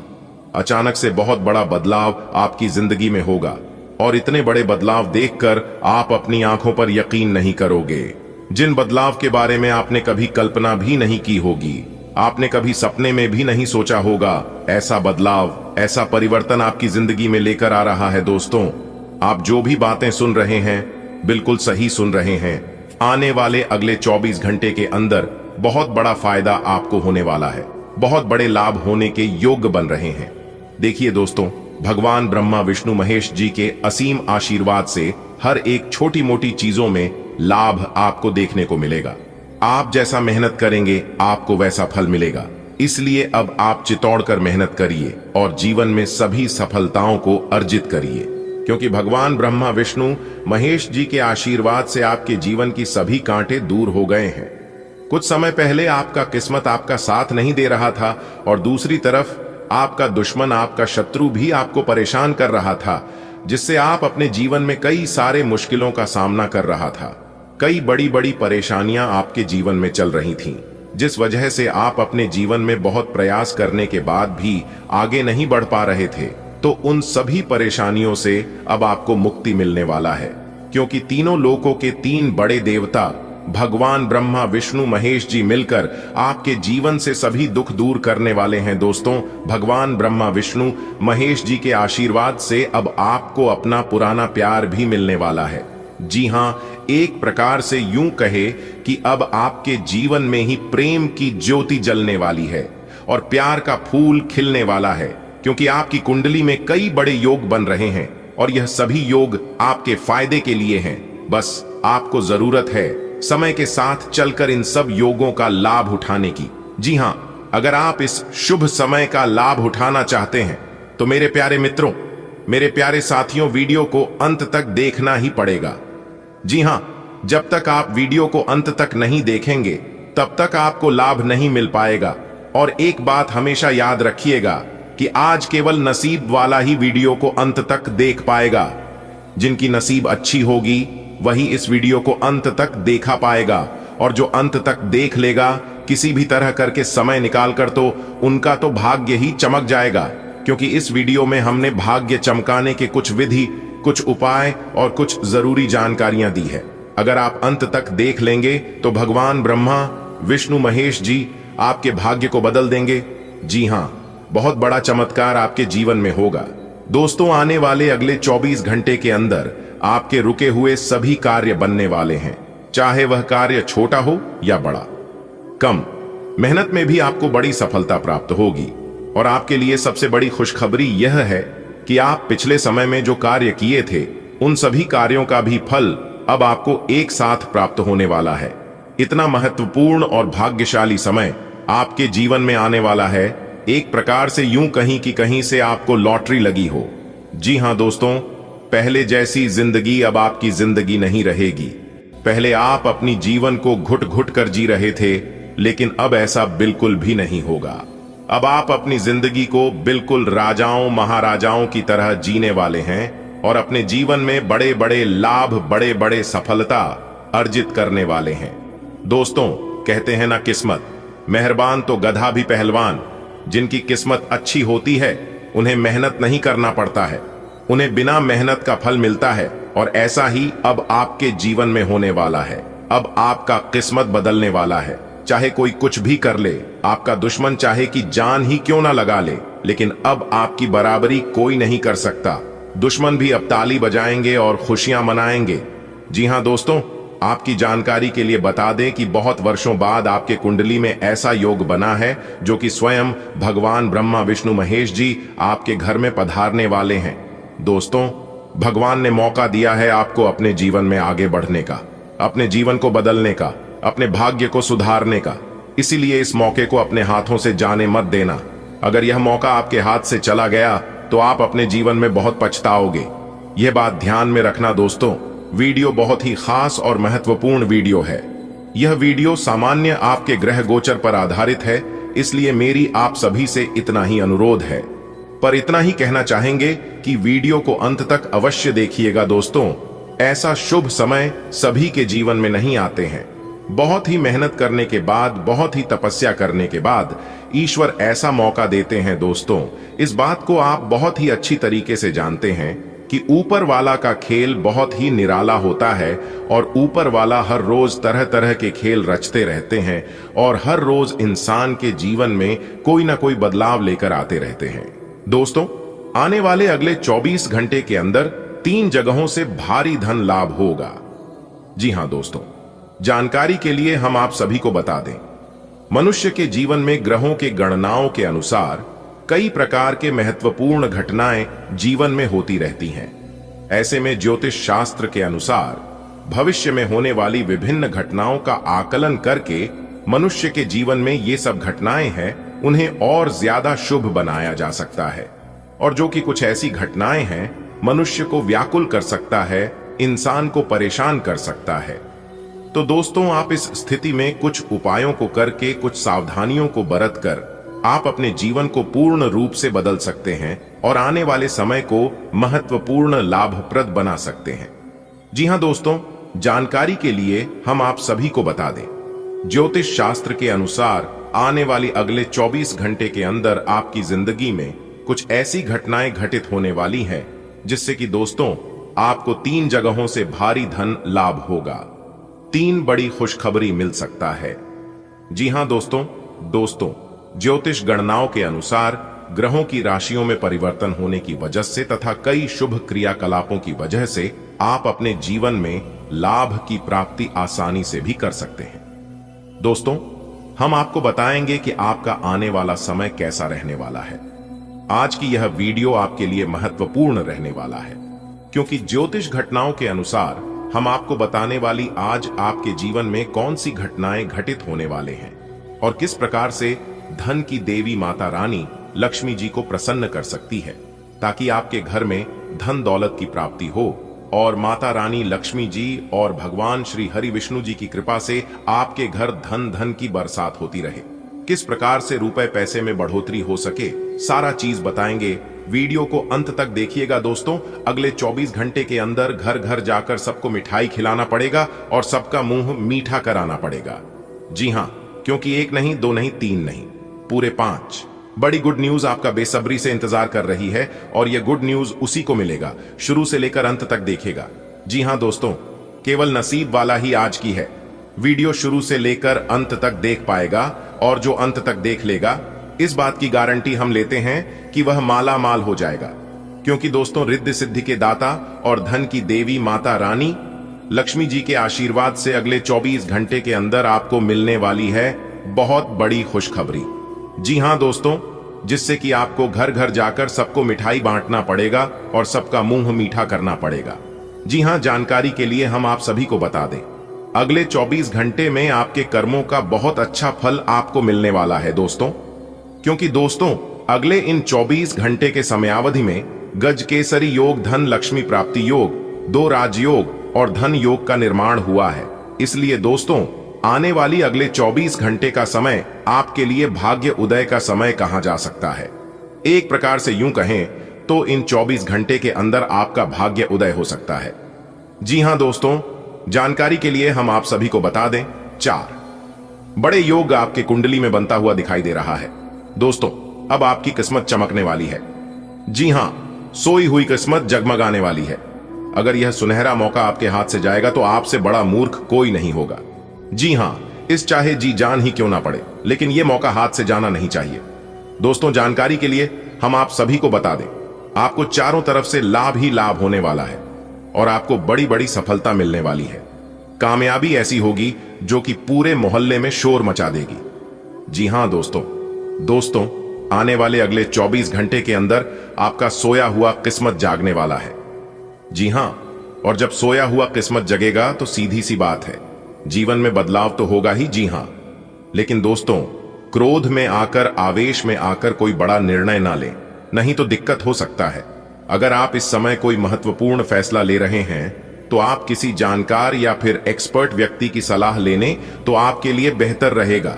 अचानक से बहुत बड़ा बदलाव आपकी जिंदगी में होगा और इतने बड़े बदलाव देखकर आप अपनी आंखों पर यकीन नहीं करोगे। जिन बदलाव के बारे में आपने कभी कल्पना भी नहीं की होगी, आपने कभी सपने में भी नहीं सोचा होगा, ऐसा बदलाव, ऐसा परिवर्तन आपकी जिंदगी में लेकर आ रहा है। दोस्तों, आप जो भी बातें सुन रहे हैं बिल्कुल सही सुन रहे हैं। आने वाले अगले 24 घंटे के अंदर बहुत बड़ा फायदा आपको होने वाला है, बहुत बड़े लाभ होने के योग्य बन रहे हैं। देखिए दोस्तों, भगवान ब्रह्मा विष्णु महेश जी के असीम आशीर्वाद से हर एक छोटी मोटी चीजों में लाभ आपको देखने को मिलेगा। आप जैसा मेहनत करेंगे आपको वैसा फल मिलेगा। इसलिए अब आप चितौड़कर मेहनत करिए और जीवन में सभी सफलताओं को अर्जित करिए, क्योंकि भगवान ब्रह्मा विष्णु महेश जी के आशीर्वाद से आपके जीवन की सभी कांटे दूर हो गए हैं। कुछ समय पहले आपका किस्मत आपका साथ नहीं दे रहा था और दूसरी तरफ आपका दुश्मन, आपका शत्रु भी आपको परेशान कर रहा था, जिससे आप अपने जीवन में कई सारे मुश्किलों का सामना कर रहा था। कई बड़ी बड़ी परेशानियां आपके जीवन में चल रही थीं, जिस वजह से आप अपने जीवन में बहुत प्रयास करने के बाद भी आगे नहीं बढ़ पा रहे थे। तो उन सभी परेशानियों से अब आपको मुक्ति मिलने वाला है, क्योंकि तीनों लोकों के तीन बड़े देवता भगवान ब्रह्मा विष्णु महेश जी मिलकर आपके जीवन से सभी दुख दूर करने वाले हैं। दोस्तों, भगवान ब्रह्मा विष्णु महेश जी के आशीर्वाद से अब आपको अपना पुराना प्यार भी मिलने वाला है। जी हां, एक प्रकार से यूं कहे कि अब आपके जीवन में ही प्रेम की ज्योति जलने वाली है और प्यार का फूल खिलने वाला है, क्योंकि आपकी कुंडली में कई बड़े योग बन रहे हैं और यह सभी योग आपके फायदे के लिए हैं। बस आपको जरूरत है समय के साथ चलकर इन सब योगों का लाभ उठाने की। जी हां, अगर आप इस शुभ समय का लाभ उठाना चाहते हैं तो मेरे प्यारे मित्रों, मेरे प्यारे साथियों, वीडियो को अंत तक देखना ही पड़ेगा। जी हां, जब तक आप वीडियो को अंत तक नहीं देखेंगे तब तक आपको लाभ नहीं मिल पाएगा। और एक बात हमेशा याद रखिएगा कि आज केवल नसीब वाला ही वीडियो को अंत तक देख पाएगा। जिनकी नसीब अच्छी होगी वही इस वीडियो को अंत तक देखा पाएगा, और जो अंत तक देख लेगा किसी भी तरह करके समय निकालकर, तो उनका तो भाग्य ही चमक जाएगा, क्योंकि इस वीडियो में हमने भाग्य चमकाने के कुछ विधि, कुछ उपाय और कुछ जरूरी जानकारियां दी है। अगर आप अंत तक देख लेंगे तो भगवान ब्रह्मा विष्णु महेश जी आपके भाग्य को बदल देंगे। जी हां, बहुत बड़ा चमत्कार आपके जीवन में होगा। दोस्तों, आने वाले अगले 24 घंटे के अंदर आपके रुके हुए सभी कार्य बनने वाले हैं, चाहे वह कार्य छोटा हो या बड़ा। कम मेहनत में भी आपको बड़ी सफलता प्राप्त होगी। और आपके लिए सबसे बड़ी खुशखबरी यह है कि आप पिछले समय में जो कार्य किए थे उन सभी कार्यों का भी फल अब आपको एक साथ प्राप्त होने वाला है। इतना महत्वपूर्ण और भाग्यशाली समय आपके जीवन में आने वाला है, एक प्रकार से यूं कहीं कि कहीं से आपको लॉटरी लगी हो। जी हां दोस्तों, पहले जैसी जिंदगी अब आपकी जिंदगी नहीं रहेगी। पहले आप अपनी जीवन को घुट घुट कर जी रहे थे, लेकिन अब ऐसा बिल्कुल भी नहीं होगा। अब आप अपनी जिंदगी को बिल्कुल राजाओं महाराजाओं की तरह जीने वाले हैं और अपने जीवन में बड़े बड़े लाभ, बड़े बड़े सफलता अर्जित करने वाले हैं। दोस्तों, कहते हैं ना, किस्मत मेहरबान तो गधा भी पहलवान। जिनकी किस्मत अच्छी होती है उन्हें मेहनत नहीं करना पड़ता है, उन्हें बिना मेहनत का फल मिलता है। और ऐसा ही अब आपके जीवन में होने वाला है। अब आपका किस्मत बदलने वाला है। चाहे कोई कुछ भी कर ले, आपका दुश्मन चाहे कि जान ही क्यों ना लगा ले, लेकिन अब आपकी बराबरी कोई नहीं कर सकता। दुश्मन भी अब ताली बजाएंगे और खुशियां मनाएंगे। जी हां दोस्तों, आपकी जानकारी के लिए बता दें कि बहुत वर्षों बाद आपके कुंडली में ऐसा योग बना है जो कि स्वयं भगवान ब्रह्मा विष्णु महेश जी आपके घर में पधारने वाले हैं। दोस्तों, भगवान ने मौका दिया है आपको अपने जीवन में आगे बढ़ने का, अपने जीवन को बदलने का, अपने भाग्य को सुधारने का। इसीलिए इस मौके को अपने हाथों से जाने मत देना। अगर यह मौका आपके हाथ से चला गया तो आप अपने जीवन में बहुत पछताओगे। यह बात ध्यान में रखना दोस्तों। वीडियो बहुत ही खास और महत्वपूर्ण वीडियो है। यह वीडियो सामान्य आपके ग्रह गोचर पर आधारित है, इसलिए मेरी आप सभी से इतना ही अनुरोध है। पर इतना ही कहना चाहेंगे कि वीडियो को अंत तक अवश्य देखिएगा दोस्तों। ऐसा शुभ समय सभी के जीवन में नहीं आते हैं। बहुत ही मेहनत करने के बाद, बहुत ही तपस्या करने के बाद ईश्वर ऐसा मौका देते हैं दोस्तों। इस बात को आप बहुत ही अच्छी तरीके से जानते हैं कि ऊपर वाला का खेल बहुत ही निराला होता है और ऊपर वाला हर रोज तरह तरह के खेल रचते रहते हैं और हर रोज इंसान के जीवन में कोई ना कोई बदलाव लेकर आते रहते हैं। दोस्तों, आने वाले अगले 24 घंटे के अंदर 3 जगहों से भारी धन लाभ होगा। जी हां दोस्तों, जानकारी के लिए हम आप सभी को बता दें, मनुष्य के जीवन में ग्रहों के गणनाओं के अनुसार कई प्रकार के महत्वपूर्ण घटनाएं जीवन में होती रहती हैं। ऐसे में ज्योतिष शास्त्र के अनुसार भविष्य में होने वाली विभिन्न घटनाओं का आकलन करके मनुष्य के जीवन में ये सब घटनाएं हैं उन्हें और ज्यादा शुभ बनाया जा सकता है। और जो कि कुछ ऐसी घटनाएं हैं मनुष्य को व्याकुल कर सकता है, इंसान को परेशान कर सकता है। तो दोस्तों, आप इस स्थिति में कुछ उपायों को करके, कुछ सावधानियों को बरत कर आप अपने जीवन को पूर्ण रूप से बदल सकते हैं और आने वाले समय को महत्वपूर्ण लाभप्रद बना सकते हैं। जी हां दोस्तों, जानकारी के लिए हम आप सभी को बता दें, ज्योतिष शास्त्र के अनुसार आने वाली अगले 24 घंटे के अंदर आपकी जिंदगी में कुछ ऐसी घटनाएं घटित होने वाली हैं जिससे कि दोस्तों आपको 3 जगहों से भारी धन लाभ होगा। 3 बड़ी खुशखबरी मिल सकता है। जी हां दोस्तों, ज्योतिष गणनाओं के अनुसार ग्रहों की राशियों में परिवर्तन होने की वजह से तथा कई शुभ क्रियाकलापों की वजह से आप अपने जीवन में लाभ की प्राप्ति आसानी से भी कर सकते हैं। दोस्तों, हम आपको बताएंगे कि आपका आने वाला समय कैसा रहने वाला है। आज की यह वीडियो आपके लिए महत्वपूर्ण रहने वाला है क्योंकि ज्योतिष घटनाओं के अनुसार हम आपको बताने वाली आज आपके जीवन में कौन सी घटनाएं घटित होने वाले हैं और किस प्रकार से धन की देवी माता रानी लक्ष्मी जी को प्रसन्न कर सकती है ताकि आपके घर में धन दौलत की प्राप्ति हो और माता रानी लक्ष्मी जी और भगवान श्री हरि विष्णु जी की कृपा से आपके घर धन की बरसात होती रहे। किस प्रकार से रुपए पैसे में बढ़ोतरी हो सके, सारा चीज बताएंगे। वीडियो को अंत तक देखिएगा दोस्तों। अगले 24 घंटे के अंदर घर घर जाकर सबको मिठाई खिलाना पड़ेगा और सबका मुंह मीठा कराना पड़ेगा। जी हां, क्योंकि 1 नहीं, 2 नहीं, 3 नहीं, पूरे 5 बड़ी गुड न्यूज आपका बेसब्री से इंतजार कर रही है और यह गुड न्यूज उसी को मिलेगा शुरू से लेकर अंत तक देखेगा। जी हां दोस्तों, केवल नसीब वाला ही आज की है। वीडियो शुरू से लेकर अंत तक देख पाएगा और जो अंत तक देख लेगा, इस बात की गारंटी हम लेते हैं कि वह माला माल हो जाएगा। क्योंकि दोस्तों, रिद्धि सिद्धि के दाता और धन की देवी माता रानी लक्ष्मी जी के आशीर्वाद से अगले 24 घंटे के अंदर आपको मिलने वाली है बहुत बड़ी खुशखबरी। जी हां दोस्तों, जिससे कि आपको घर घर जाकर सबको मिठाई बांटना पड़ेगा और सबका मुंह मीठा करना पड़ेगा। जी हां, जानकारी के लिए हम आप सभी को बता दें, अगले 24 घंटे में आपके कर्मों का बहुत अच्छा फल आपको मिलने वाला है दोस्तों। क्योंकि दोस्तों, अगले इन 24 घंटे के समयावधि में गजकेसरी योग, धन लक्ष्मी प्राप्ति योग, 2 राजयोग और धन योग का निर्माण हुआ है। इसलिए दोस्तों, आने वाली अगले 24 घंटे का समय आपके लिए भाग्य उदय का समय कहा जा सकता है। एक प्रकार से यूं कहें तो इन 24 घंटे के अंदर आपका भाग्य उदय हो सकता है। जी हां दोस्तों, जानकारी के लिए हम आप सभी को बता दें, 4 बड़े योग आपके कुंडली में बनता हुआ दिखाई दे रहा है। दोस्तों, अब आपकी किस्मत चमकने वाली है। जी हां, सोई हुई किस्मत जगमगाने वाली है। अगर यह सुनहरा मौका आपके हाथ से जाएगा तो आपसे बड़ा मूर्ख कोई नहीं होगा। जी हां, इस चाहे जी जान ही क्यों ना पड़े, लेकिन यह मौका हाथ से जाना नहीं चाहिए। दोस्तों, जानकारी के लिए हम आप सभी को बता दें, आपको चारों तरफ से लाभ ही लाभ होने वाला है और आपको बड़ी बड़ी सफलता मिलने वाली है। कामयाबी ऐसी होगी जो कि पूरे मोहल्ले में शोर मचा देगी। जी हां दोस्तों, आने वाले अगले 24 घंटे के अंदर आपका सोया हुआ किस्मत जागने वाला है। जी हां, और जब सोया हुआ किस्मत जगेगा तो सीधी सी बात है, जीवन में बदलाव तो होगा ही। जी हां, लेकिन दोस्तों, क्रोध में आकर, आवेश में आकर कोई बड़ा निर्णय ना लें, नहीं तो दिक्कत हो सकता है। अगर आप इस समय कोई महत्वपूर्ण फैसला ले रहे हैं तो आप किसी जानकार या फिर एक्सपर्ट व्यक्ति की सलाह लेने तो आपके लिए बेहतर रहेगा।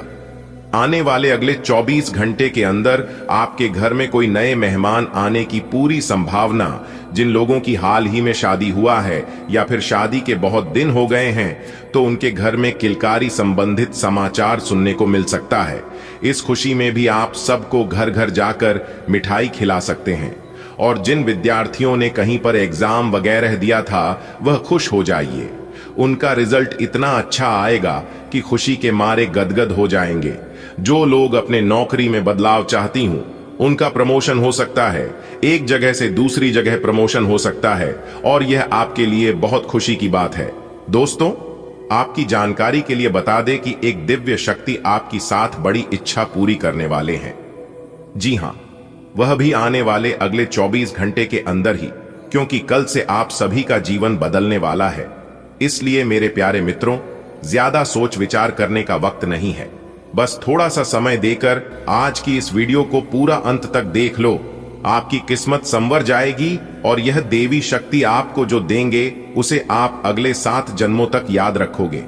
आने वाले अगले 24 घंटे के अंदर आपके घर में कोई नए मेहमान आने की पूरी संभावना, जिन लोगों की हाल ही में शादी हुआ है या फिर शादी के बहुत दिन हो गए हैं तो उनके घर में किलकारी संबंधित समाचार सुनने को मिल सकता है। इस खुशी में भी आप सबको घर घर जाकर मिठाई खिला सकते हैं और जिन विद्यार्थियों ने कहीं पर एग्जाम वगैरह दिया था वह खुश हो जाइए। उनका रिजल्ट इतना अच्छा आएगा कि खुशी के मारे गदगद हो जाएंगे। जो लोग अपने नौकरी में बदलाव चाहती हूं उनका प्रमोशन हो सकता है, एक जगह से दूसरी जगह प्रमोशन हो सकता है और यह आपके लिए बहुत खुशी की बात है। दोस्तों, आपकी जानकारी के लिए बता दें कि एक दिव्य शक्ति आपकी साथ बड़ी इच्छा पूरी करने वाले हैं। जी हां, वह भी आने वाले अगले 24 घंटे के अंदर ही, क्योंकि कल से आप सभी का जीवन बदलने वाला है। इसलिए मेरे प्यारे मित्रों, ज्यादा सोच विचार करने का वक्त नहीं है। बस थोड़ा सा समय देकर आज की इस वीडियो को पूरा अंत तक देख लो। आपकी किस्मत संवर जाएगी और यह देवी शक्ति आपको जो देंगे उसे आप अगले 7 जन्मों तक याद रखोगे।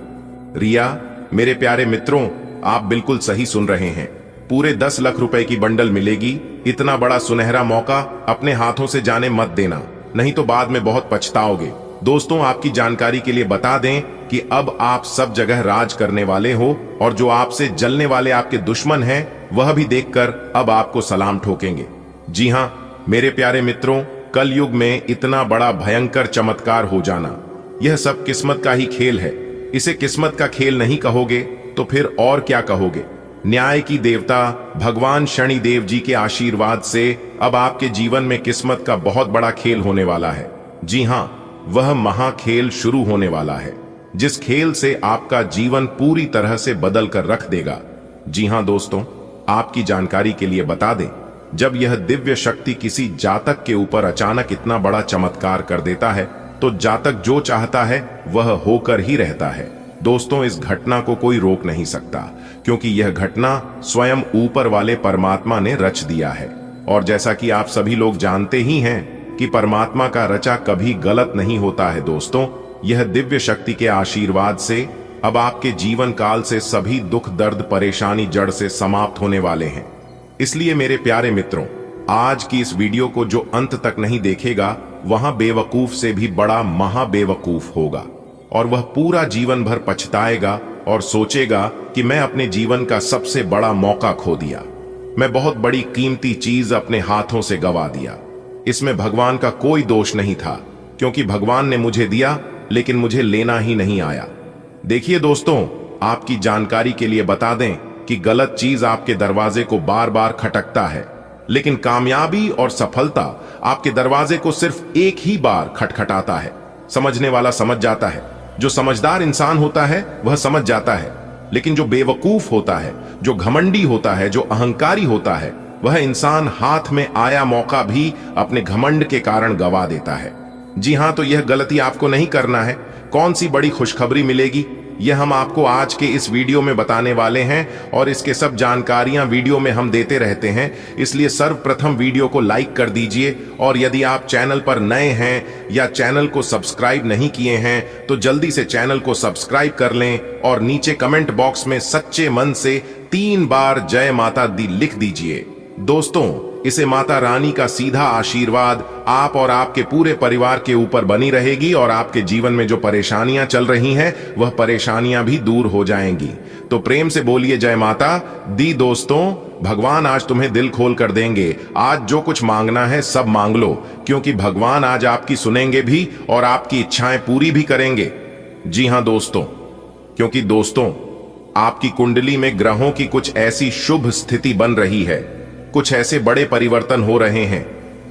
रिया, मेरे प्यारे मित्रों, आप बिल्कुल सही सुन रहे हैं। पूरे 10 लाख रुपए की बंडल मिलेगी। इतना बड़ा सुनहरा मौका अपने हाथों से जाने मत देना, नहीं तो बाद में बहुत पछताओगे। दोस्तों, आपकी जानकारी के लिए बता दें कि अब आप सब जगह राज करने वाले हो और जो आपसे जलने वाले आपके दुश्मन हैं, वह भी देखकर अब आपको सलाम ठोकेंगे। जी हां मेरे प्यारे मित्रों, कल युग में इतना बड़ा भयंकर चमत्कार हो जाना, यह सब किस्मत का ही खेल है। इसे किस्मत का खेल नहीं कहोगे तो फिर और क्या कहोगे। न्याय की देवता भगवान शनिदेव जी के आशीर्वाद से अब आपके जीवन में किस्मत का बहुत बड़ा खेल होने वाला है। जी हां, वह महाखेल शुरू होने वाला है, जिस खेल से आपका जीवन पूरी तरह से बदल कर रख देगा। जी हां दोस्तों, आपकी जानकारी के लिए बता दें, जब यह दिव्य शक्ति किसी जातक के ऊपर अचानक इतना बड़ा चमत्कार कर देता है तो जातक जो चाहता है वह होकर ही रहता है। दोस्तों, इस घटना को कोई रोक नहीं सकता, क्योंकि यह घटना स्वयं ऊपर वाले परमात्मा ने रच दिया है। और जैसा कि आप सभी लोग जानते ही हैं कि परमात्मा का रचा कभी गलत नहीं होता है। दोस्तों, यह दिव्य शक्ति के आशीर्वाद से अब आपके जीवन काल से सभी दुख दर्द परेशानी जड़ से समाप्त होने वाले हैं। इसलिए मेरे प्यारे मित्रों, आज की इस वीडियो को जो अंत तक नहीं देखेगा वहां बेवकूफ से भी बड़ा महाबेवकूफ होगा और वह पूरा जीवन भर पछताएगा और सोचेगा कि मैं अपने जीवन का सबसे बड़ा मौका खो दिया, मैं बहुत बड़ी कीमती चीज अपने हाथों से गवा दिया। इसमें भगवान का कोई दोष नहीं था, क्योंकि भगवान ने मुझे दिया लेकिन मुझे लेना ही नहीं आया। देखिए दोस्तों, आपकी जानकारी के लिए बता दें कि गलत चीज आपके दरवाजे को बार बार खटकता है, लेकिन कामयाबी और सफलता आपके दरवाजे को सिर्फ एक ही बार खटखटाता है। समझने वाला समझ जाता है, जो समझदार इंसान होता है वह समझ जाता है, लेकिन जो बेवकूफ होता है, जो घमंडी होता है, जो अहंकारी होता है, वह इंसान हाथ में आया मौका भी अपने घमंड के कारण गवा देता है। जी हां, तो यह गलती आपको नहीं करना है। कौन सी बड़ी खुशखबरी मिलेगी, यह हम आपको आज के इस वीडियो में बताने वाले हैं और इसके सब जानकारियां वीडियो में हम देते रहते हैं। इसलिए सर्वप्रथम वीडियो को लाइक कर दीजिए और यदि आप चैनल पर नए हैं या चैनल को सब्सक्राइब नहीं किए हैं तो जल्दी से चैनल को सब्सक्राइब कर लें और नीचे कमेंट बॉक्स में सच्चे मन से 3 बार जय माता दी लिख दीजिए। दोस्तों, इसे माता रानी का सीधा आशीर्वाद आप और आपके पूरे परिवार के ऊपर बनी रहेगी और आपके जीवन में जो परेशानियां चल रही हैं वह परेशानियां भी दूर हो जाएंगी। तो प्रेम से बोलिए जय माता दी। दोस्तों, भगवान आज तुम्हें दिल खोल कर देंगे। आज जो कुछ मांगना है सब मांग लो, क्योंकि भगवान आज आपकी सुनेंगे भी और आपकी इच्छाएं पूरी भी करेंगे। जी हां दोस्तों, क्योंकि दोस्तों आपकी कुंडली में ग्रहों की कुछ ऐसी शुभ स्थिति बन रही है, कुछ ऐसे बड़े परिवर्तन हो रहे हैं।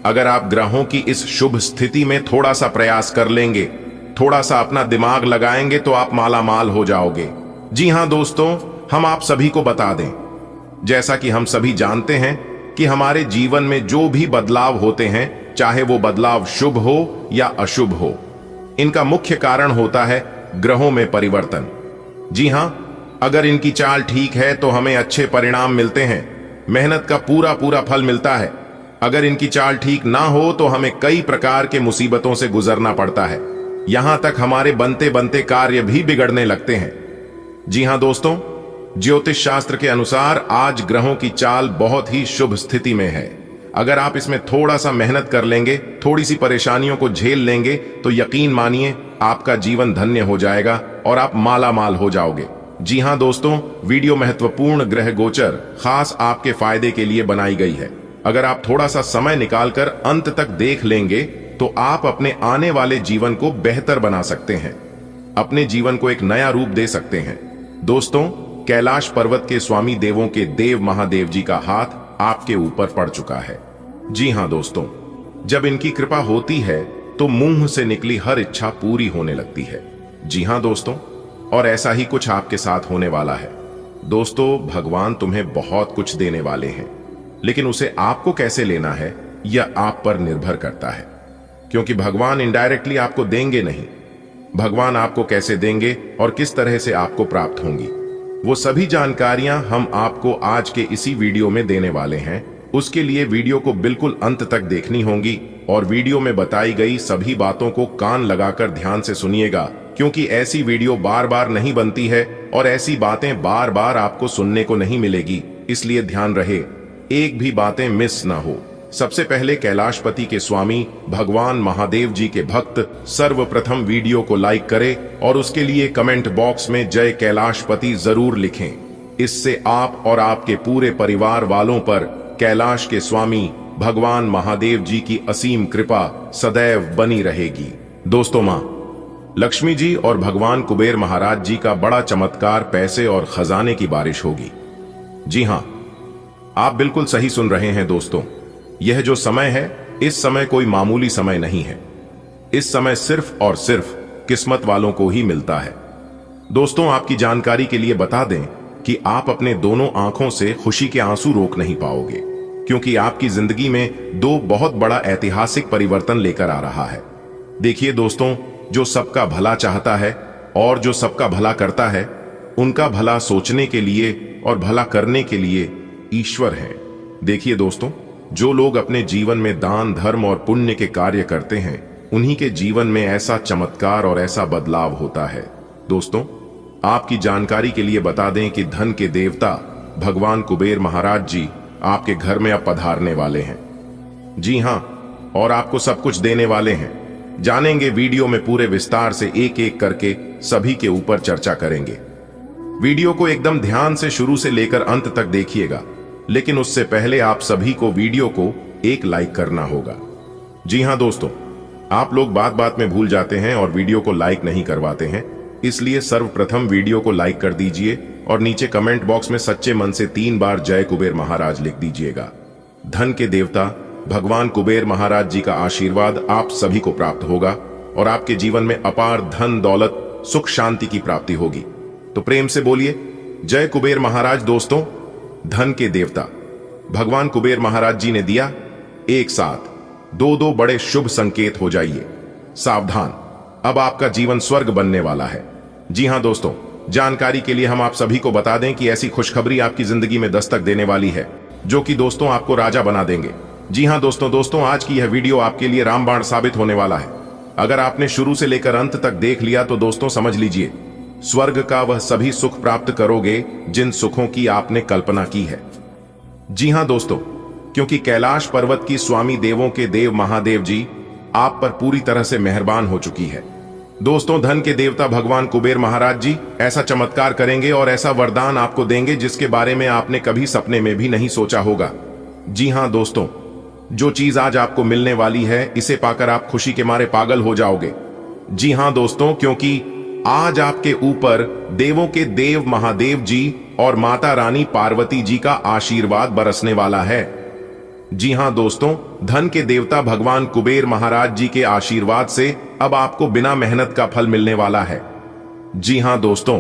अगर आप ग्रहों की इस शुभ स्थिति में थोड़ा सा प्रयास कर लेंगे, थोड़ा सा अपना दिमाग लगाएंगे तो आप माला माल हो जाओगे। जी हां दोस्तों, हम आप सभी को बता दें, जैसा कि हम सभी जानते हैं कि हमारे जीवन में जो भी बदलाव होते हैं, चाहे वो बदलाव शुभ हो या अशुभ हो, इनका मुख्य कारण होता है ग्रहों में परिवर्तन। जी हां, अगर इनकी चाल ठीक है तो हमें अच्छे परिणाम मिलते हैं, मेहनत का पूरा पूरा फल मिलता है। अगर इनकी चाल ठीक ना हो तो हमें कई प्रकार के मुसीबतों से गुजरना पड़ता है, यहां तक हमारे बनते बनते कार्य भी बिगड़ने लगते हैं। जी हां दोस्तों, ज्योतिष शास्त्र के अनुसार आज ग्रहों की चाल बहुत ही शुभ स्थिति में है। अगर आप इसमें थोड़ा सा मेहनत कर लेंगे, थोड़ी सी परेशानियों को झेल लेंगे तो यकीन मानिए आपका जीवन धन्य हो जाएगा और आप माला माल हो जाओगे। जी हां दोस्तों, वीडियो महत्वपूर्ण ग्रह गोचर खास आपके फायदे के लिए बनाई गई है। अगर आप थोड़ा सा समय निकालकर अंत तक देख लेंगे तो आप अपने आने वाले जीवन को बेहतर बना सकते हैं, अपने जीवन को एक नया रूप दे सकते हैं। दोस्तों, कैलाश पर्वत के स्वामी देवों के देव महादेव जी का हाथ आपके ऊपर पड़ चुका है। जी हां दोस्तों, जब इनकी कृपा होती है तो मुंह से निकली हर इच्छा पूरी होने लगती है। जी हां दोस्तों, और ऐसा ही कुछ आपके साथ होने वाला है। दोस्तों, भगवान तुम्हें बहुत कुछ देने वाले हैं, लेकिन उसे आपको कैसे लेना है यह आप पर निर्भर करता है, क्योंकि भगवान इनडायरेक्टली आपको देंगे नहीं। भगवान आपको कैसे देंगे और किस तरह से आपको प्राप्त होंगी, वो सभी जानकारियां हम आपको आज के इसी वीडियो में देने वाले हैं। उसके लिए वीडियो को बिल्कुल अंत तक देखनी होगी और वीडियो में बताई गई सभी बातों को कान लगाकर ध्यान से सुनिएगा, क्योंकि ऐसी वीडियो बार बार नहीं बनती है और ऐसी बातें बार बार आपको सुनने को नहीं मिलेगी। इसलिए ध्यान रहे, एक भी बातें मिस ना हो। सबसे पहले कैलाशपति के स्वामी भगवान महादेव जी के भक्त सर्वप्रथम वीडियो को लाइक करें और उसके लिए कमेंट बॉक्स में जय कैलाशपति जरूर लिखें। इससे आप और आपके पूरे परिवार वालों पर कैलाश के स्वामी भगवान महादेव जी की असीम कृपा सदैव बनी रहेगी। दोस्तों, मां लक्ष्मी जी और भगवान कुबेर महाराज जी का बड़ा चमत्कार पैसे और खजाने की बारिश होगी। जी हां, आप बिल्कुल सही सुन रहे हैं दोस्तों। यह जो समय है, इस समय कोई मामूली समय नहीं है। इस समय सिर्फ और सिर्फ किस्मत वालों को ही मिलता है। दोस्तों, आपकी जानकारी के लिए बता दें कि आप अपने दोनों आंखों से खुशी के आंसू रोक नहीं पाओगे, क्योंकि आपकी जिंदगी में दो बहुत बड़ा ऐतिहासिक परिवर्तन लेकर आ रहा है। देखिए दोस्तों, जो सबका भला चाहता है और जो सबका भला करता है, उनका भला सोचने के लिए और भला करने के लिए ईश्वर है। देखिए दोस्तों, जो लोग अपने जीवन में दान धर्म और पुण्य के कार्य करते हैं, उन्हीं के जीवन में ऐसा चमत्कार और ऐसा बदलाव होता है। दोस्तों, आपकी जानकारी के लिए बता दें कि धन के देवता भगवान कुबेर महाराज जी आपके घर में अब पधारने वाले हैं। जी हां, और आपको सब कुछ देने वाले हैं। जानेंगे वीडियो में पूरे विस्तार से, एक एक करके सभी के ऊपर चर्चा करेंगे। वीडियो को एकदम ध्यान से शुरू से लेकर अंत तक देखिएगा, लेकिन उससे पहले आप सभी को वीडियो को एक लाइक करना होगा। जी हां दोस्तों, आप लोग बात बात में भूल जाते हैं और वीडियो को लाइक नहीं करवाते हैं, इसलिए सर्वप्रथम वीडियो को लाइक कर दीजिए और नीचे कमेंट बॉक्स में सच्चे मन से 3 बार जय कुबेर महाराज लिख दीजिएगा। धन के देवता भगवान कुबेर महाराज जी का आशीर्वाद आप सभी को प्राप्त होगा और आपके जीवन में अपार धन दौलत सुख शांति की प्राप्ति होगी। तो प्रेम से बोलिए जय कुबेर महाराज। दोस्तों, धन के देवता भगवान कुबेर महाराज जी ने दिया, एक साथ दो बड़े शुभ संकेत हो जाइए। सावधान, अब आपका जीवन स्वर्ग बनने वाला है। जी हां दोस्तों, जानकारी के लिए हम आप सभी को बता दें कि ऐसी खुशखबरी आपकी जिंदगी में दस्तक देने वाली है, जो कि दोस्तों आपको राजा बना देंगे। जी हां दोस्तों, आज की यह वीडियो आपके लिए रामबाण साबित होने वाला है। अगर आपने शुरू से लेकर अंत तक देख लिया तो दोस्तों समझ लीजिए, स्वर्ग का वह सभी सुख प्राप्त करोगे जिन सुखों की आपने कल्पना की है। जी हां दोस्तों, क्योंकि कैलाश पर्वत की स्वामी देवों के देव महादेव जी आप पर पूरी तरह से मेहरबान हो चुकी है। दोस्तों, धन के देवता भगवान कुबेर महाराज जी ऐसा चमत्कार करेंगे और ऐसा वरदान आपको देंगे जिसके बारे में आपने कभी सपने में भी नहीं सोचा होगा। जी हां दोस्तों, जो चीज आज आपको मिलने वाली है, इसे पाकर आप खुशी के मारे पागल हो जाओगे। जी हां दोस्तों, क्योंकि आज आपके ऊपर देवों के देव महादेव जी और माता रानी पार्वती जी का आशीर्वाद बरसने वाला है। जी हां दोस्तों, धन के देवता भगवान कुबेर महाराज जी के आशीर्वाद से अब आपको बिना मेहनत का फल मिलने वाला है। जी हां दोस्तों,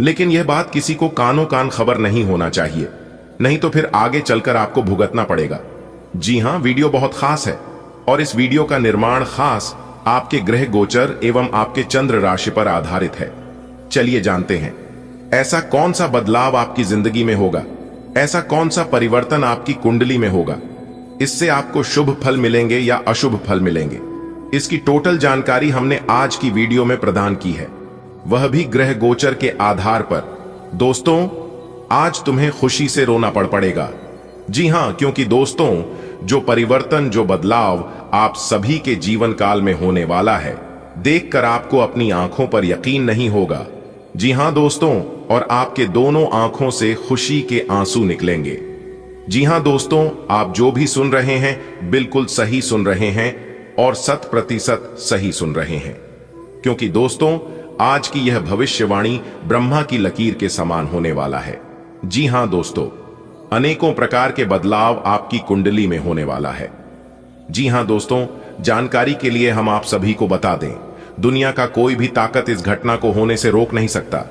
लेकिन यह बात किसी को कानों कान खबर नहीं होना चाहिए, नहीं तो फिर आगे चलकर आपको भुगतना पड़ेगा। जी हां, वीडियो बहुत खास है और इस वीडियो का निर्माण खास आपके ग्रह गोचर एवं आपके चंद्र राशि पर आधारित है। चलिए जानते हैं, ऐसा कौन सा बदलाव आपकी जिंदगी में होगा, ऐसा कौन सा परिवर्तन आपकी कुंडली में होगा, इससे आपको शुभ फल मिलेंगे या अशुभ फल मिलेंगे। इसकी टोटल जानकारी हमने आज की वीडियो में प्रदान की है, वह भी ग्रह गोचर के आधार पर। दोस्तों, आज तुम्हें खुशी से रोना पड़ेगा। जी हां, क्योंकि दोस्तों, जो परिवर्तन, जो बदलाव आप सभी के जीवन काल में होने वाला है, देखकर आपको अपनी आंखों पर यकीन नहीं होगा। जी हां दोस्तों, और आपके दोनों आंखों से खुशी के आंसू निकलेंगे। जी हां दोस्तों, आप जो भी सुन रहे हैं बिल्कुल सही सुन रहे हैं और 100% सही सुन रहे हैं, क्योंकि दोस्तों आज की यह भविष्यवाणी ब्रह्मा की लकीर के समान होने वाला है। जी हां दोस्तों, अनेकों प्रकार के बदलाव आपकी कुंडली में होने वाला है। जी हां दोस्तों, जानकारी के लिए हम आप सभी को बता दें, दुनिया का कोई भी ताकत इस घटना को होने से रोक नहीं सकता।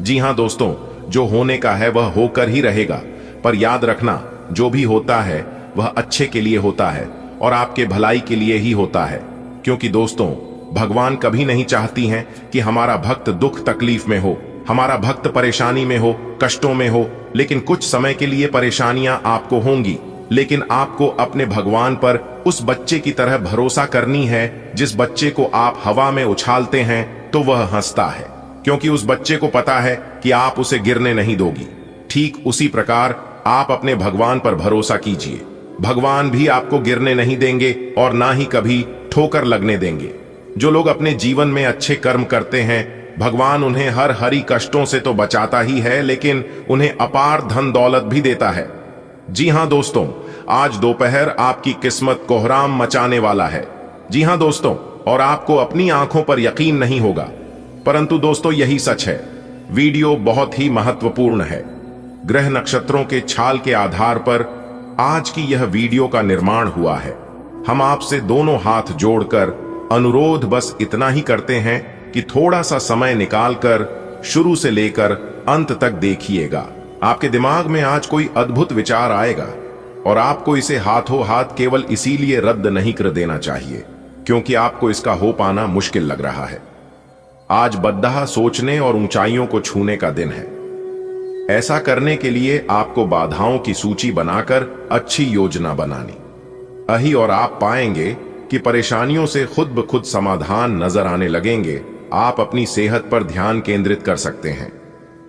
जी हां दोस्तों, जो होने का है वह होकर ही रहेगा, पर याद रखना, जो भी होता है वह अच्छे के लिए होता है और आपके भलाई के लिए ही होता है। क्योंकि दोस्तों, भगवान कभी नहीं चाहती हैं कि हमारा भक्त दुख तकलीफ में हो, हमारा भक्त परेशानी में हो, कष्टों में हो। लेकिन कुछ समय के लिए परेशानियां आपको होंगी, लेकिन आपको अपने भगवान पर उस बच्चे की तरह भरोसा करनी है। जिस बच्चे को आप हवा में उछालते हैं तो वह हंसता है, क्योंकि उस बच्चे को पता है कि आप उसे गिरने नहीं दोगी। ठीक उसी प्रकार आप अपने भगवान पर भरोसा कीजिए। भगवान भी आपको गिरने नहीं देंगे और ना ही कभी ठोकर लगने देंगे। जो लोग अपने जीवन में अच्छे कर्म करते हैं, भगवान उन्हें हर हरी कष्टों से तो बचाता ही है, लेकिन उन्हें अपार धन दौलत भी देता है। जी हां दोस्तों, आज दोपहर आपकी किस्मत कोहराम मचाने वाला है। जी हां दोस्तों, और आपको अपनी आंखों पर यकीन नहीं होगा, परंतु दोस्तों यही सच है। वीडियो बहुत ही महत्वपूर्ण है। ग्रह नक्षत्रों के छाल के आधार पर आज की यह वीडियो का निर्माण हुआ है। हम आपसे दोनों हाथ जोड़कर अनुरोध बस इतना ही करते हैं कि थोड़ा सा समय निकालकर शुरू से लेकर अंत तक देखिएगा। आपके दिमाग में आज कोई अद्भुत विचार आएगा और आपको इसे हाथों हाथ केवल इसीलिए रद्द नहीं कर देना चाहिए क्योंकि आपको इसका हो पाना मुश्किल लग रहा है। आज बद्दाह सोचने और ऊंचाइयों को छूने का दिन है। ऐसा करने के लिए आपको बाधाओं की सूची बनाकर अच्छी योजना बनानी। अही और आप पाएंगे कि परेशानियों से खुद ब खुद समाधान नजर आने लगेंगे। आप अपनी सेहत पर ध्यान केंद्रित कर सकते हैं।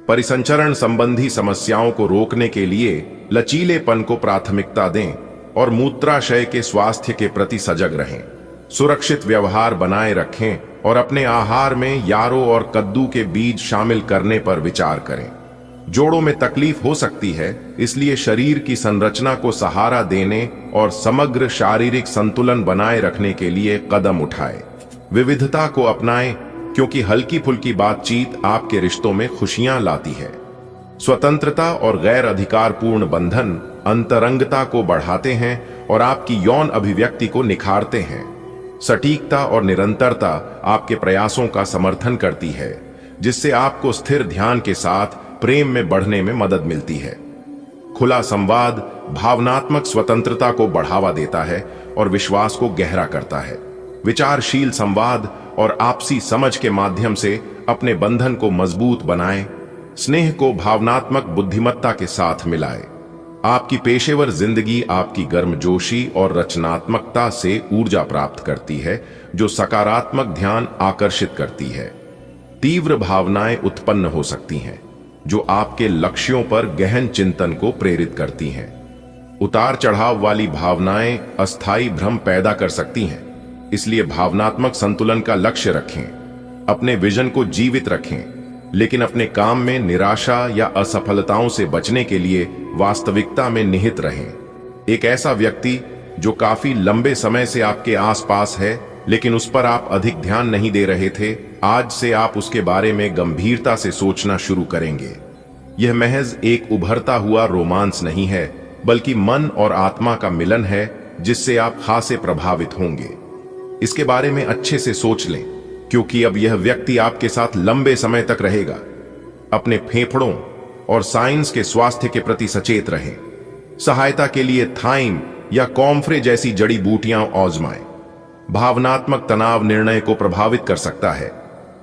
परिसंचरण संबंधी समस्याओं को रोकने के लिए लचीलेपन को प्राथमिकता दें और मूत्राशय के स्वास्थ्य के प्रति सजग रहें। सुरक्षित व्यवहार बनाए रखें और अपने आहार में यारो और कद्दू के बीज शामिल करने पर विचार करें। जोड़ों में तकलीफ हो सकती है, इसलिए शरीर की संरचना को सहारा देने और समग्र शारीरिक संतुलन बनाए रखने के लिए कदम उठाएं। विविधता को अपनाएं, क्योंकि हल्की फुल्की बातचीत आपके रिश्तों में खुशियां लाती है। स्वतंत्रता और गैर अधिकारपूर्ण बंधन अंतरंगता को बढ़ाते हैं और आपकी यौन अभिव्यक्ति को निखारते हैं। सटीकता और निरंतरता आपके प्रयासों का समर्थन करती है, जिससे आपको स्थिर ध्यान के साथ प्रेम में बढ़ने में मदद मिलती है। खुला संवाद भावनात्मक स्वतंत्रता को बढ़ावा देता है और विश्वास को गहरा करता है। विचारशील संवाद और आपसी समझ के माध्यम से अपने बंधन को मजबूत बनाएं। स्नेह को भावनात्मक बुद्धिमत्ता के साथ मिलाएं। आपकी पेशेवर जिंदगी आपकी गर्मजोशी और रचनात्मकता से ऊर्जा प्राप्त करती है, जो सकारात्मक ध्यान आकर्षित करती है। तीव्र भावनाएं उत्पन्न हो सकती हैं, जो आपके लक्ष्यों पर गहन चिंतन को प्रेरित करती हैं। उतार चढ़ाव वाली भावनाएं अस्थायी भ्रम पैदा कर सकती हैं, इसलिए भावनात्मक संतुलन का लक्ष्य रखें। अपने विजन को जीवित रखें, लेकिन अपने काम में निराशा या असफलताओं से बचने के लिए वास्तविकता में निहित रहें। एक ऐसा व्यक्ति जो काफी लंबे समय से आपके आसपास है, लेकिन उस पर आप अधिक ध्यान नहीं दे रहे थे, आज से आप उसके बारे में गंभीरता से सोचना शुरू करेंगे। यह महज एक उभरता हुआ रोमांस नहीं है, बल्कि मन और आत्मा का मिलन है, जिससे आप खासे प्रभावित होंगे। इसके बारे में अच्छे से सोच लें, क्योंकि अब यह व्यक्ति आपके साथ लंबे समय तक रहेगा। अपने फेफड़ों और साइंस के स्वास्थ्य के प्रति सचेत रहें। सहायता के लिए थाइम या कॉम्फ्रे जैसी जड़ी बूटियां आजमाएं। भावनात्मक तनाव निर्णय को प्रभावित कर सकता है,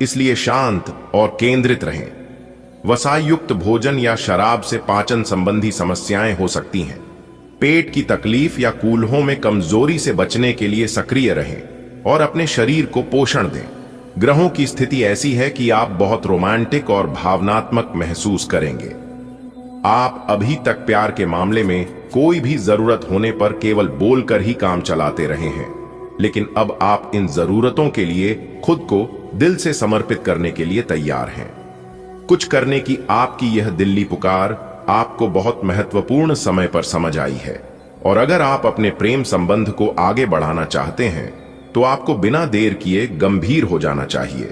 इसलिए शांत और केंद्रित रहें। वसायुक्त भोजन या शराब से पाचन संबंधी समस्याएं हो सकती हैं। पेट की तकलीफ या कूल्हों में कमजोरी से बचने के लिए सक्रिय रहें और अपने शरीर को पोषण दें। ग्रहों की स्थिति ऐसी है कि आप बहुत रोमांटिक और भावनात्मक महसूस करेंगे। आप अभी तक प्यार के मामले में कोई भी जरूरत होने पर केवल बोलकर ही काम चलाते रहे हैं, लेकिन अब आप इन जरूरतों के लिए खुद को दिल से समर्पित करने के लिए तैयार हैं। कुछ करने की आपकी यह दिल्ली पुकार आपको बहुत महत्वपूर्ण समय पर समझ आई है, और अगर आप अपने प्रेम संबंध को आगे बढ़ाना चाहते हैं तो आपको बिना देर किए गंभीर हो जाना चाहिए।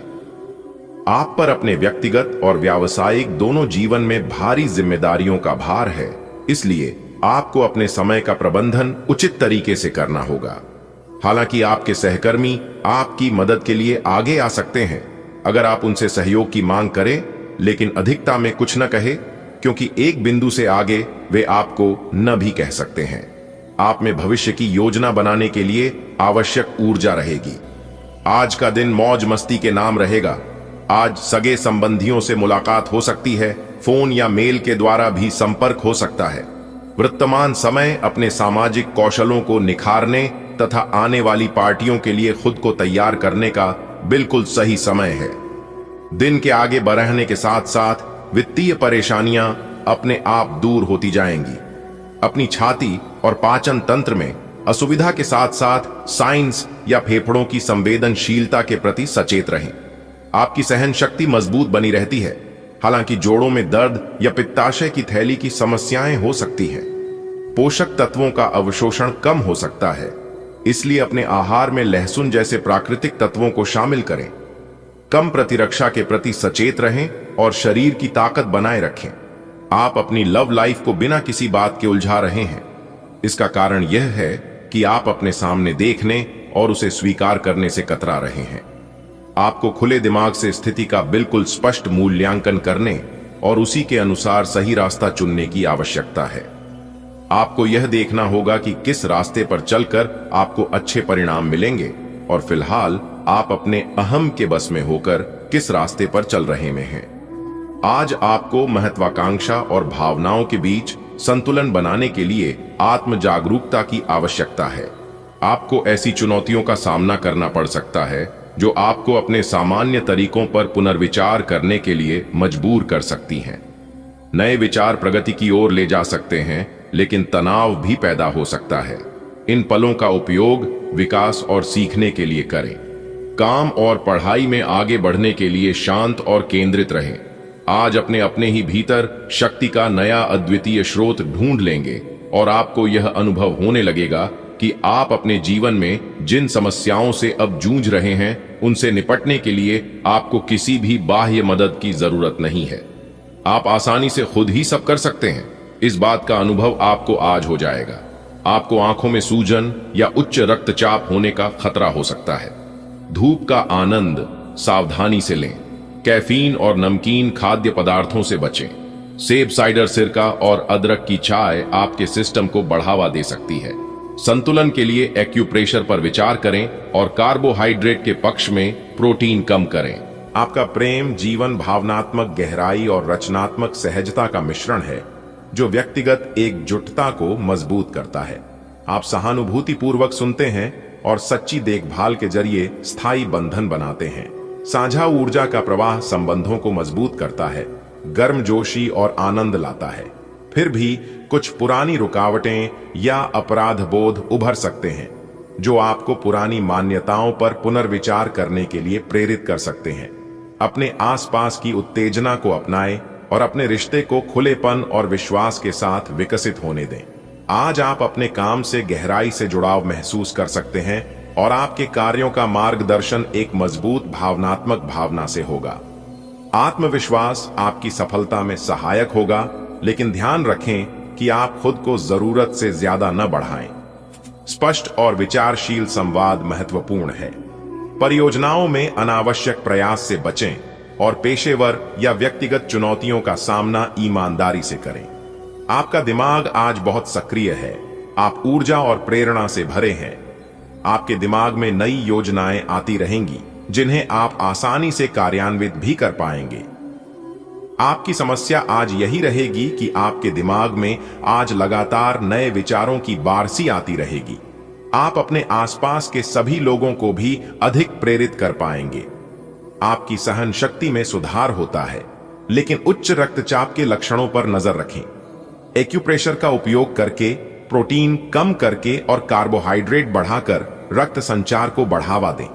आप पर अपने व्यक्तिगत और व्यावसायिक दोनों जीवन में भारी जिम्मेदारियों का भार है, इसलिए आपको अपने समय का प्रबंधन उचित तरीके से करना होगा। हालांकि आपके सहकर्मी आपकी मदद के लिए आगे आ सकते हैं अगर आप उनसे सहयोग की मांग करें, लेकिन अधिकता में कुछ न कहे, क्योंकि एक बिंदु से आगे वे आपको न भी कह सकते हैं। आप में भविष्य की योजना बनाने के लिए आवश्यक ऊर्जा रहेगी। आज का दिन मौज मस्ती के नाम रहेगा। आज सगे संबंधियों से मुलाकात हो सकती है, फोन या मेल के द्वारा भी संपर्क हो सकता है। वर्तमान समय अपने सामाजिक कौशलों को निखारने तथा आने वाली पार्टियों के लिए खुद को तैयार करने का बिल्कुल सही समय है। दिन के आगे बढ़ने के साथ साथ वित्तीय परेशानियां अपने आप दूर होती जाएंगी। अपनी छाती और पाचन तंत्र में असुविधा के साथ साथ साइंस या फेफड़ों की संवेदनशीलता के प्रति सचेत रहें। आपकी सहन शक्ति मजबूत बनी रहती है, हालांकि जोड़ों में दर्द या पित्ताशय की थैली की समस्याएं हो सकती हैं। पोषक तत्वों का अवशोषण कम हो सकता है, इसलिए अपने आहार में लहसुन जैसे प्राकृतिक तत्वों को शामिल करें। कम प्रतिरक्षा के प्रति सचेत रहें और शरीर की ताकत बनाए रखें। आप अपनी लव लाइफ को बिना किसी बात के उलझा रहे हैं। इसका कारण यह है कि आप अपने सामने देखने और उसे स्वीकार करने से कतरा रहे हैं। आपको खुले दिमाग से स्थिति का बिल्कुल स्पष्ट मूल्यांकन करने और उसी के अनुसार सही रास्ता चुनने की आवश्यकता है। आपको यह देखना होगा कि किस रास्ते पर चलकर आपको अच्छे परिणाम मिलेंगे और फिलहाल आप अपने अहम के बस में होकर किस रास्ते पर चल रहे हैं। आज आपको महत्वाकांक्षा और भावनाओं के बीच संतुलन बनाने के लिए आत्म जागरूकता की आवश्यकता है। आपको ऐसी चुनौतियों का सामना करना पड़ सकता है जो आपको अपने सामान्य तरीकों पर पुनर्विचार करने के लिए मजबूर कर सकती हैं। नए विचार प्रगति की ओर ले जा सकते हैं, लेकिन तनाव भी पैदा हो सकता है। इन पलों का उपयोग विकास और सीखने के लिए करें। काम और पढ़ाई में आगे बढ़ने के लिए शांत और केंद्रित रहें। आज अपने अपने ही भीतर शक्ति का नया अद्वितीय स्रोत ढूंढ लेंगे और आपको यह अनुभव होने लगेगा कि आप अपने जीवन में जिन समस्याओं से अब जूझ रहे हैं, उनसे निपटने के लिए आपको किसी भी बाह्य मदद की जरूरत नहीं है। आप आसानी से खुद ही सब कर सकते हैं। इस बात का अनुभव आपको आज हो जाएगा। आपको आंखों में सूजन या उच्च रक्तचाप होने का खतरा हो सकता है। धूप का आनंद सावधानी से लें। कैफीन और नमकीन खाद्य पदार्थों से बचें। सेब साइडर सिरका और अदरक की चाय आपके सिस्टम को बढ़ावा दे सकती है। संतुलन के लिए एक्यूप्रेशर पर विचार करें और कार्बोहाइड्रेट के पक्ष में प्रोटीन कम करें। आपका प्रेम जीवन भावनात्मक गहराई और रचनात्मक सहजता का मिश्रण है, जो व्यक्तिगत एकजुटता को मजबूत करता है। आप सहानुभूति पूर्वक सुनते हैं और सच्ची देखभाल के जरिए स्थायी बंधन बनाते हैं। साझा ऊर्जा का प्रवाह संबंधों को मजबूत करता है, गर्मजोशी और आनंद लाता है। फिर भी कुछ पुरानी रुकावटें या अपराध बोध उभर सकते हैं, जो आपको पुरानी मान्यताओं पर पुनर्विचार करने के लिए प्रेरित कर सकते हैं। अपने आसपास की उत्तेजना को अपनाएं और अपने रिश्ते को खुलेपन और विश्वास के साथ विकसित होने दें। आज आप अपने काम से गहराई से जुड़ाव महसूस कर सकते हैं और आपके कार्यों का मार्गदर्शन एक मजबूत भावनात्मक भावना से होगा। आत्मविश्वास आपकी सफलता में सहायक होगा, लेकिन ध्यान रखें कि आप खुद को जरूरत से ज्यादा न बढ़ाएं। स्पष्ट और विचारशील संवाद महत्वपूर्ण है। परियोजनाओं में अनावश्यक प्रयास से बचें और पेशेवर या व्यक्तिगत चुनौतियों का सामना ईमानदारी से करें। आपका दिमाग आज बहुत सक्रिय है। आप ऊर्जा और प्रेरणा से भरे हैं। आपके दिमाग में नई योजनाएं आती रहेंगी, जिन्हें आप आसानी से कार्यान्वित भी कर पाएंगे। आपकी समस्या आज यही रहेगी कि आपके दिमाग में आज लगातार नए विचारों की बारिश आती रहेगी। आप अपने आसपास के सभी लोगों को भी अधिक प्रेरित कर पाएंगे। आपकी सहन शक्ति में सुधार होता है, लेकिन उच्च रक्तचाप के लक्षणों पर नजर रखें। एक्यूप्रेशर का उपयोग करके, प्रोटीन कम करके और कार्बोहाइड्रेट बढ़ाकर रक्त संचार को बढ़ावा दें।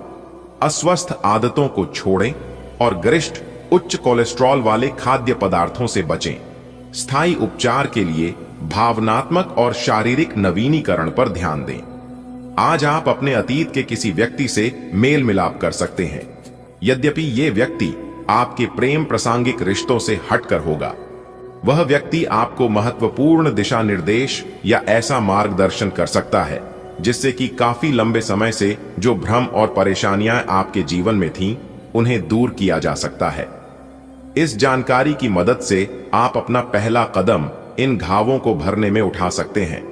अस्वस्थ आदतों को छोड़ें और गरिष्ठ उच्च कोलेस्ट्रॉल वाले खाद्य पदार्थों से बचें। स्थायी उपचार के लिए भावनात्मक और शारीरिक नवीनीकरण पर ध्यान दें। आज आप अपने अतीत के किसी व्यक्ति से मेल मिलाप कर सकते हैं, यद्यपि ये व्यक्ति आपके प्रेम प्रासंगिक रिश्तों से हटकर होगा। वह व्यक्ति आपको महत्वपूर्ण दिशा निर्देश या ऐसा मार्गदर्शन कर सकता है जिससे कि काफी लंबे समय से जो भ्रम और परेशानियां आपके जीवन में थीं, उन्हें दूर किया जा सकता है। इस जानकारी की मदद से आप अपना पहला कदम इन घावों को भरने में उठा सकते हैं।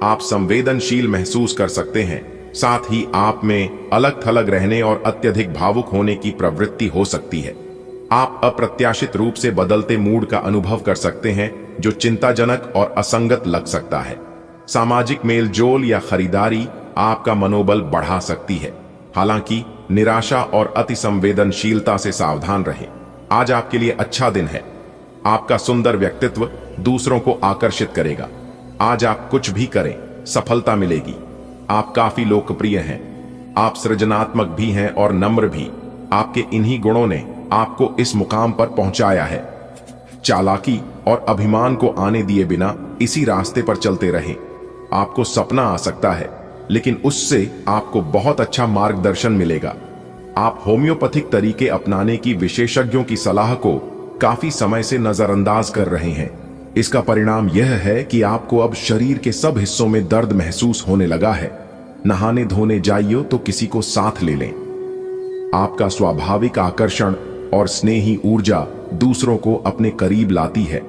आप संवेदनशील महसूस कर सकते हैं, साथ ही आप में अलग थलग रहने और अत्यधिक भावुक होने की प्रवृत्ति हो सकती है। आप अप्रत्याशित रूप से बदलते मूड का अनुभव कर सकते हैं, जो चिंताजनक और असंगत लग सकता है। सामाजिक मेलजोल या खरीदारी आपका मनोबल बढ़ा सकती है। हालांकि निराशा और अति संवेदनशीलता से सावधान रहें। आज आपके लिए अच्छा दिन है। आपका सुंदर व्यक्तित्व दूसरों को आकर्षित करेगा। आज आप कुछ भी करें, सफलता मिलेगी। आप काफी लोकप्रिय हैं। आप सृजनात्मक भी हैं और नम्र भी। आपके इन्हीं गुणों ने आपको इस मुकाम पर पहुंचाया है। चालाकी और अभिमान को आने दिए बिना इसी रास्ते पर चलते रहें। आपको सपना आ सकता है, लेकिन उससे आपको बहुत अच्छा मार्गदर्शन मिलेगा। आप होम्योपैथिक तरीके अपनाने की विशेषज्ञों की सलाह को काफी समय से नजरअंदाज कर रहे हैं। इसका परिणाम यह है कि आपको अब शरीर के सब हिस्सों में दर्द महसूस होने लगा है। नहाने धोने जाइए तो किसी को साथ ले लें। आपका स्वाभाविक आकर्षण और स्नेही ऊर्जा दूसरों को अपने करीब लाती है,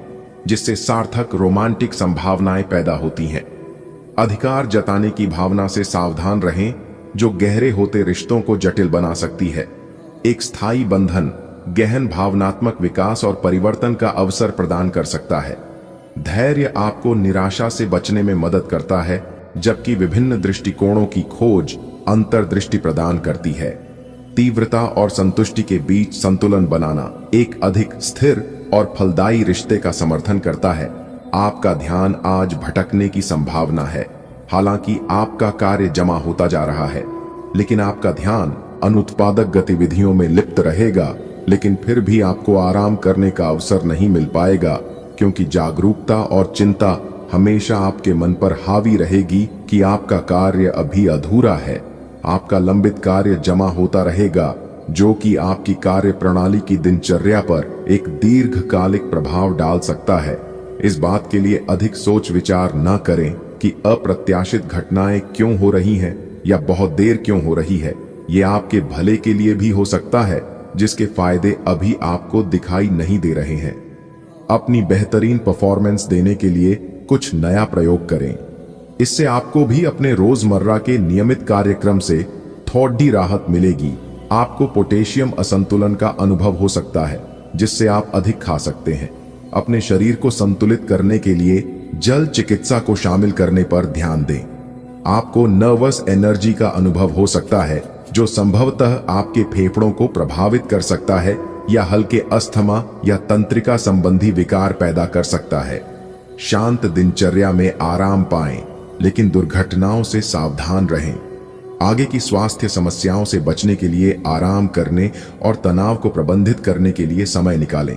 जिससे सार्थक रोमांटिक संभावनाएं पैदा होती हैं। अधिकार जताने की भावना से सावधान रहें, जो गहरे होते रिश्तों को जटिल बना सकती है। एक स्थायी बंधन गहन भावनात्मक विकास और परिवर्तन का अवसर प्रदान कर सकता है। धैर्य आपको निराशा से बचने में मदद करता है, जबकि विभिन्न दृष्टिकोणों की खोज अंतर्दृष्टि प्रदान करती है। तीव्रता और संतुष्टि के बीच संतुलन बनाना एक अधिक स्थिर और फलदायी रिश्ते का समर्थन करता है। आपका ध्यान आज भटकने की संभावना है। हालांकि आपका कार्य जमा होता जा रहा है, लेकिन आपका ध्यान अनुत्पादक गतिविधियों में लिप्त रहेगा। लेकिन फिर भी आपको आराम करने का अवसर नहीं मिल पाएगा, क्योंकि जागरूकता और चिंता हमेशा आपके मन पर हावी रहेगी कि आपका कार्य अभी अधूरा है। आपका लंबित कार्य जमा होता रहेगा, जो कि आपकी कार्य प्रणाली की दिनचर्या पर एक दीर्घकालिक प्रभाव डाल सकता है। इस बात के लिए अधिक सोच विचार न करें कि अप्रत्याशित घटनाएं क्यों हो रही हैं या बहुत देर क्यों हो रही है। ये आपके भले के लिए भी हो सकता है, जिसके फायदे अभी आपको दिखाई नहीं दे रहे हैं। अपनी बेहतरीन परफॉर्मेंस देने के लिए कुछ नया प्रयोग करें। इससे आपको भी अपने रोजमर्रा के नियमित कार्यक्रम से थोड़ी राहत मिलेगी। आपको पोटेशियम असंतुलन का अनुभव हो सकता है, जिससे आप अधिक खा सकते हैं। अपने शरीर को संतुलित करने के लिए जल चिकित्सा को शामिल करने पर ध्यान दें। आपको नर्वस एनर्जी का अनुभव हो सकता है, जो संभवतः आपके फेफड़ों को प्रभावित कर सकता है या हल्के अस्थमा या तंत्रिका संबंधी विकार पैदा कर सकता है। शांत दिनचर्या में आराम पाएं, लेकिन दुर्घटनाओं से सावधान रहें। आगे की स्वास्थ्य समस्याओं से बचने के लिए आराम करने और तनाव को प्रबंधित करने के लिए समय निकालें।